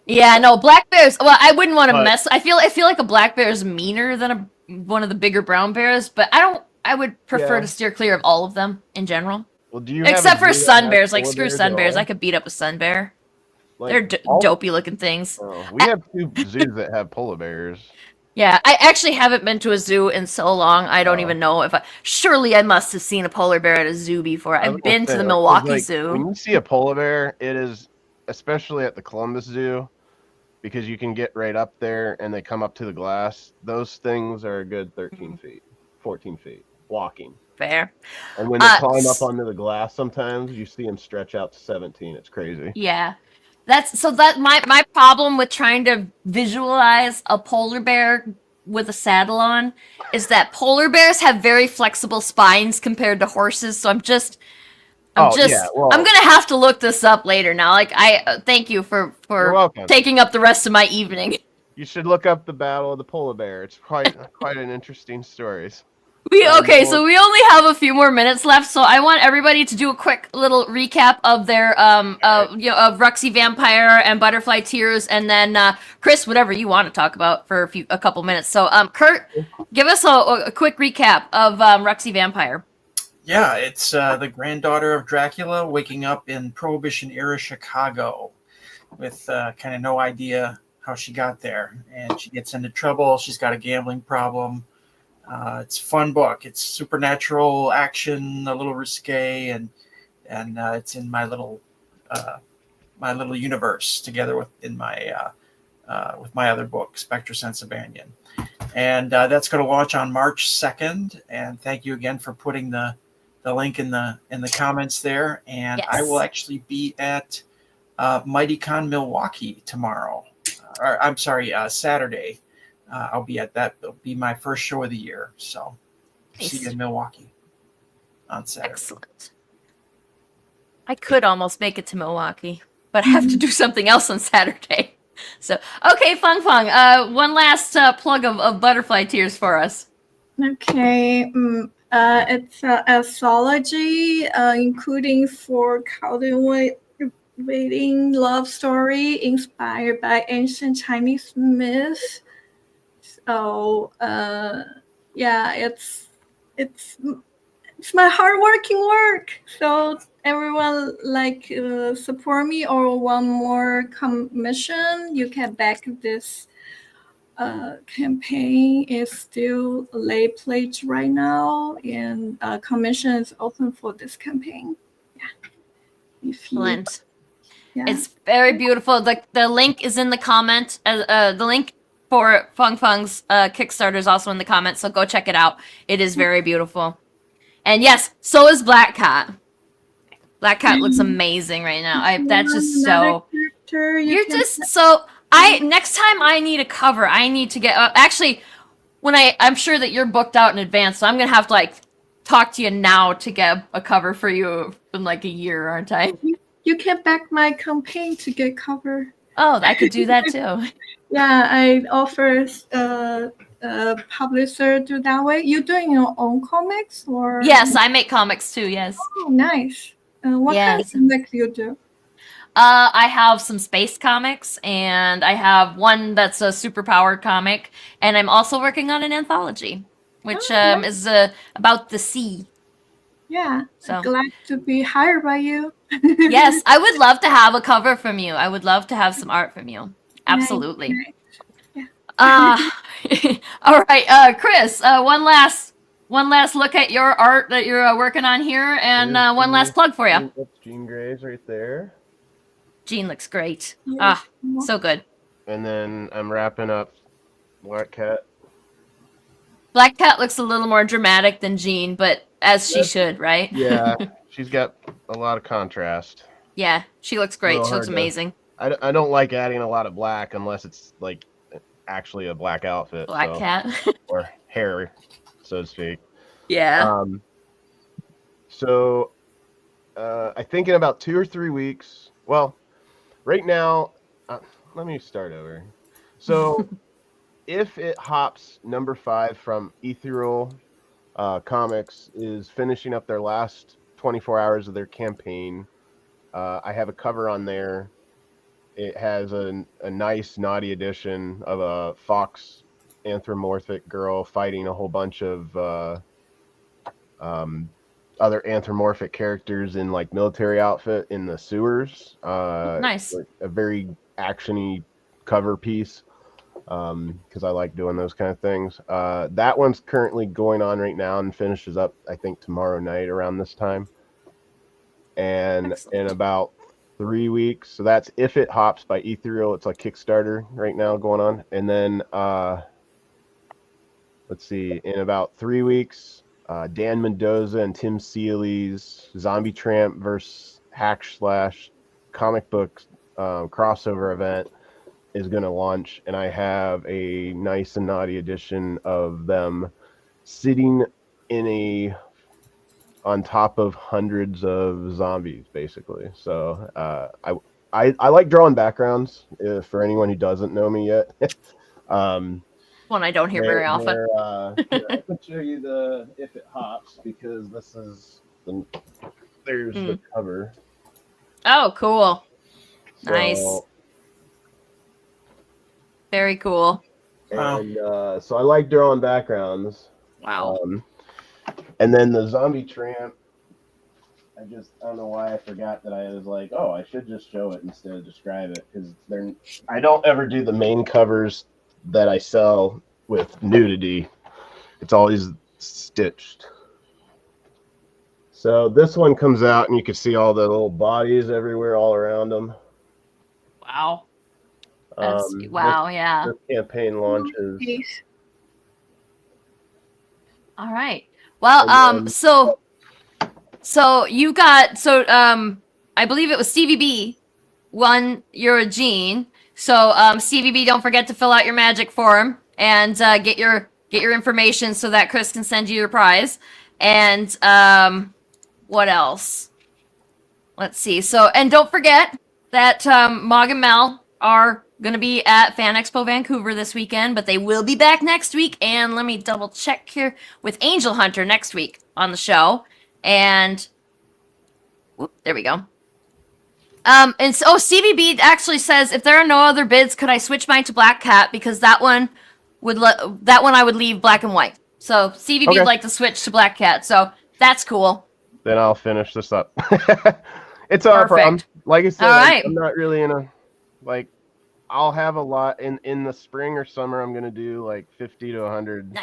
Yeah, no, black bears. Well, I wouldn't want to mess. I feel like a black bear is meaner than one of the bigger brown bears. But I would prefer to steer clear of all of them in general. Well, do you except for sun bears? Like screw sun bears. I could beat up a sun bear. They're dopey looking things. We have 2 zoos that have polar bears. Yeah, I actually haven't been to a zoo in so long. I don't even know if surely I must have seen a polar bear at a zoo before. I've been to the Milwaukee Zoo. When you see a polar bear, it is, especially at the Columbus Zoo, because you can get right up there and they come up to the glass. Those things are a good 13 feet, 14 feet, walking. Fair. And when they climb up onto the glass, sometimes you see them stretch out to 17. It's crazy. Yeah. My problem with trying to visualize a polar bear with a saddle on is that polar bears have very flexible spines compared to horses. So I'm gonna have to look this up later now. Like thank you for taking up the rest of my evening. You should look up the Battle of the Polar Bear. It's quite an interesting story. So we only have a few more minutes left, so I want everybody to do a quick little recap of their of Ruxy Vampire and Butterfly Tears, and then Chris, whatever you want to talk about for a couple minutes. So Kurt, give us a quick recap of Ruxy Vampire. Yeah, it's the granddaughter of Dracula waking up in Prohibition era Chicago with kind of no idea how she got there, and she gets into trouble. She's got a gambling problem. It's a fun book. It's supernatural action, a little risque, and it's in my little universe together with my other book, Spectre Sense of Banyan. And that's going to launch on March 2nd. And thank you again for putting the link in the comments there. And yes. I will actually be at MightyCon Milwaukee tomorrow. Or I'm sorry, Saturday. I'll be at that. It'll be my first show of the year. So see you in Milwaukee on Saturday. Excellent. I could almost make it to Milwaukee, but I have to do something else on Saturday. So, okay, Fung. One last plug of Butterfly Tears for us. Okay. It's anthology, including 4 captivating love story inspired by ancient Chinese myths. So, yeah, it's my hardworking work. So everyone support me or want more commission, you can back this campaign. Is still late pledge right now, and commission is open for this campaign. Yeah. Excellent. Yeah. It's very beautiful. The link is in the comment. The link for Fung's Kickstarter is also in the comments, so go check it out. It is very beautiful. And yes, so is Black Cat. Black Cat looks amazing right now. That's just so. You're just so. Next time I need a cover, I need to get. Actually, I'm sure that you're booked out in advance, so I'm gonna have to talk to you now to get a cover for you in a year, aren't I? You can back my campaign to get cover. Oh, I could do that too. Yeah, I offer publisher do that way. You doing your own comics or? Yes, I make comics too. Yes. Oh, nice. What kind of comics do you do? I have some space comics, and I have one that's a superpowered comic, and I'm also working on an anthology, which is about the sea. Yeah, so glad to be hired by you. Yes, I would love to have a cover from you. I would love to have some art from you. Absolutely. Nice. Yeah. All right, Chris. One last look at your art that you're working on here, and one last plug for you. That's Jean Grey's right there. Jean looks great. Yeah. So good. And then I'm wrapping up Black Cat. Black Cat looks a little more dramatic than Jean, but as she should, right? Yeah, she's got a lot of contrast. Yeah, she looks great. She looks amazing. I don't like adding a lot of black unless it's actually a black outfit. Black Cat. Or hair, so to speak. Yeah. So I think in about 2 or 3 weeks. Well, right now, let me start over. So If It Hops #5 from Ethereal Comics is finishing up their last 24 hours of their campaign. I have a cover on there. It has a nice naughty edition of a fox anthropomorphic girl fighting a whole bunch of other anthropomorphic characters in military outfit in the sewers. Nice. A very actiony cover piece. Because I like doing those kind of things. That one's currently going on right now and finishes up, I think, tomorrow night around this time. And in about 3 weeks, so that's If It Hops by Ethereal. It's a Kickstarter right now going on. And then, let's see, in about 3 weeks, Dan Mendoza and Tim Seeley's Zombie Tramp vs. Hack / comic book crossover event is going to launch, and I have a nice and naughty edition of them sitting on top of hundreds of zombies, basically. So I like drawing backgrounds. For anyone who doesn't know me yet, one I don't hear very often. Here, I can show you the If It Hops because this is there's the cover. Oh, cool! So, nice. Very cool. And so I like drawing backgrounds. Wow. And then the Zombie Tramp, I don't know why I forgot that I was like, oh, I should just show it instead of describe it, because I don't ever do the main covers that I sell with nudity. It's always stitched. So this one comes out and you can see all the little bodies everywhere all around them. Wow. Wow, yeah. This campaign launches All right. Well, so you got I believe it was Stevie B won your Gene. So Stevie B, don't forget to fill out your magic form and get your information so that Chris can send you your prize. And what else? Let's see. So, and don't forget that Mog and Mel are going to be at Fan Expo Vancouver this weekend, but they will be back next week. And let me double check here with Angel Hunter next week on the show. And there we go. And so Stevie B actually says, if there are no other bids, could I switch mine to Black Cat, because that one I would leave black and white. So Stevie B would like to switch to Black Cat. So that's cool. Then I'll finish this up. It's all right. Like I said, I'm not really in a I'll have a lot in the spring or summer. I'm gonna do like 50 to 100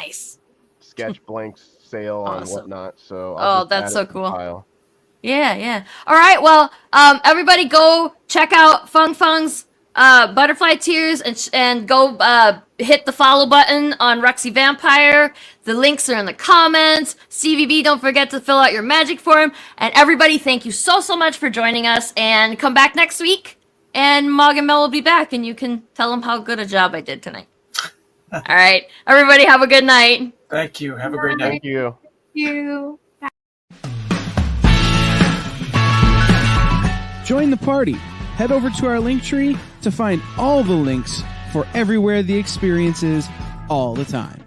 sketch blanks sale and whatnot. So that's so cool. Pile. Yeah. All right. Well, everybody go check out Fung Fung's Butterfly Tears and go hit the follow button on Ruxy Vampire. The links are in the comments. CVB, don't forget to fill out your magic form. And everybody, thank you so much for joining us. And come back next week. And Mog and Mel will be back, and you can tell them how good a job I did tonight. All right. Everybody, have a good night. Thank you. Have a great night. Thank you. Thank you. Join the party. Head over to our Linktree to find all the links for everywhere the experience is all the time.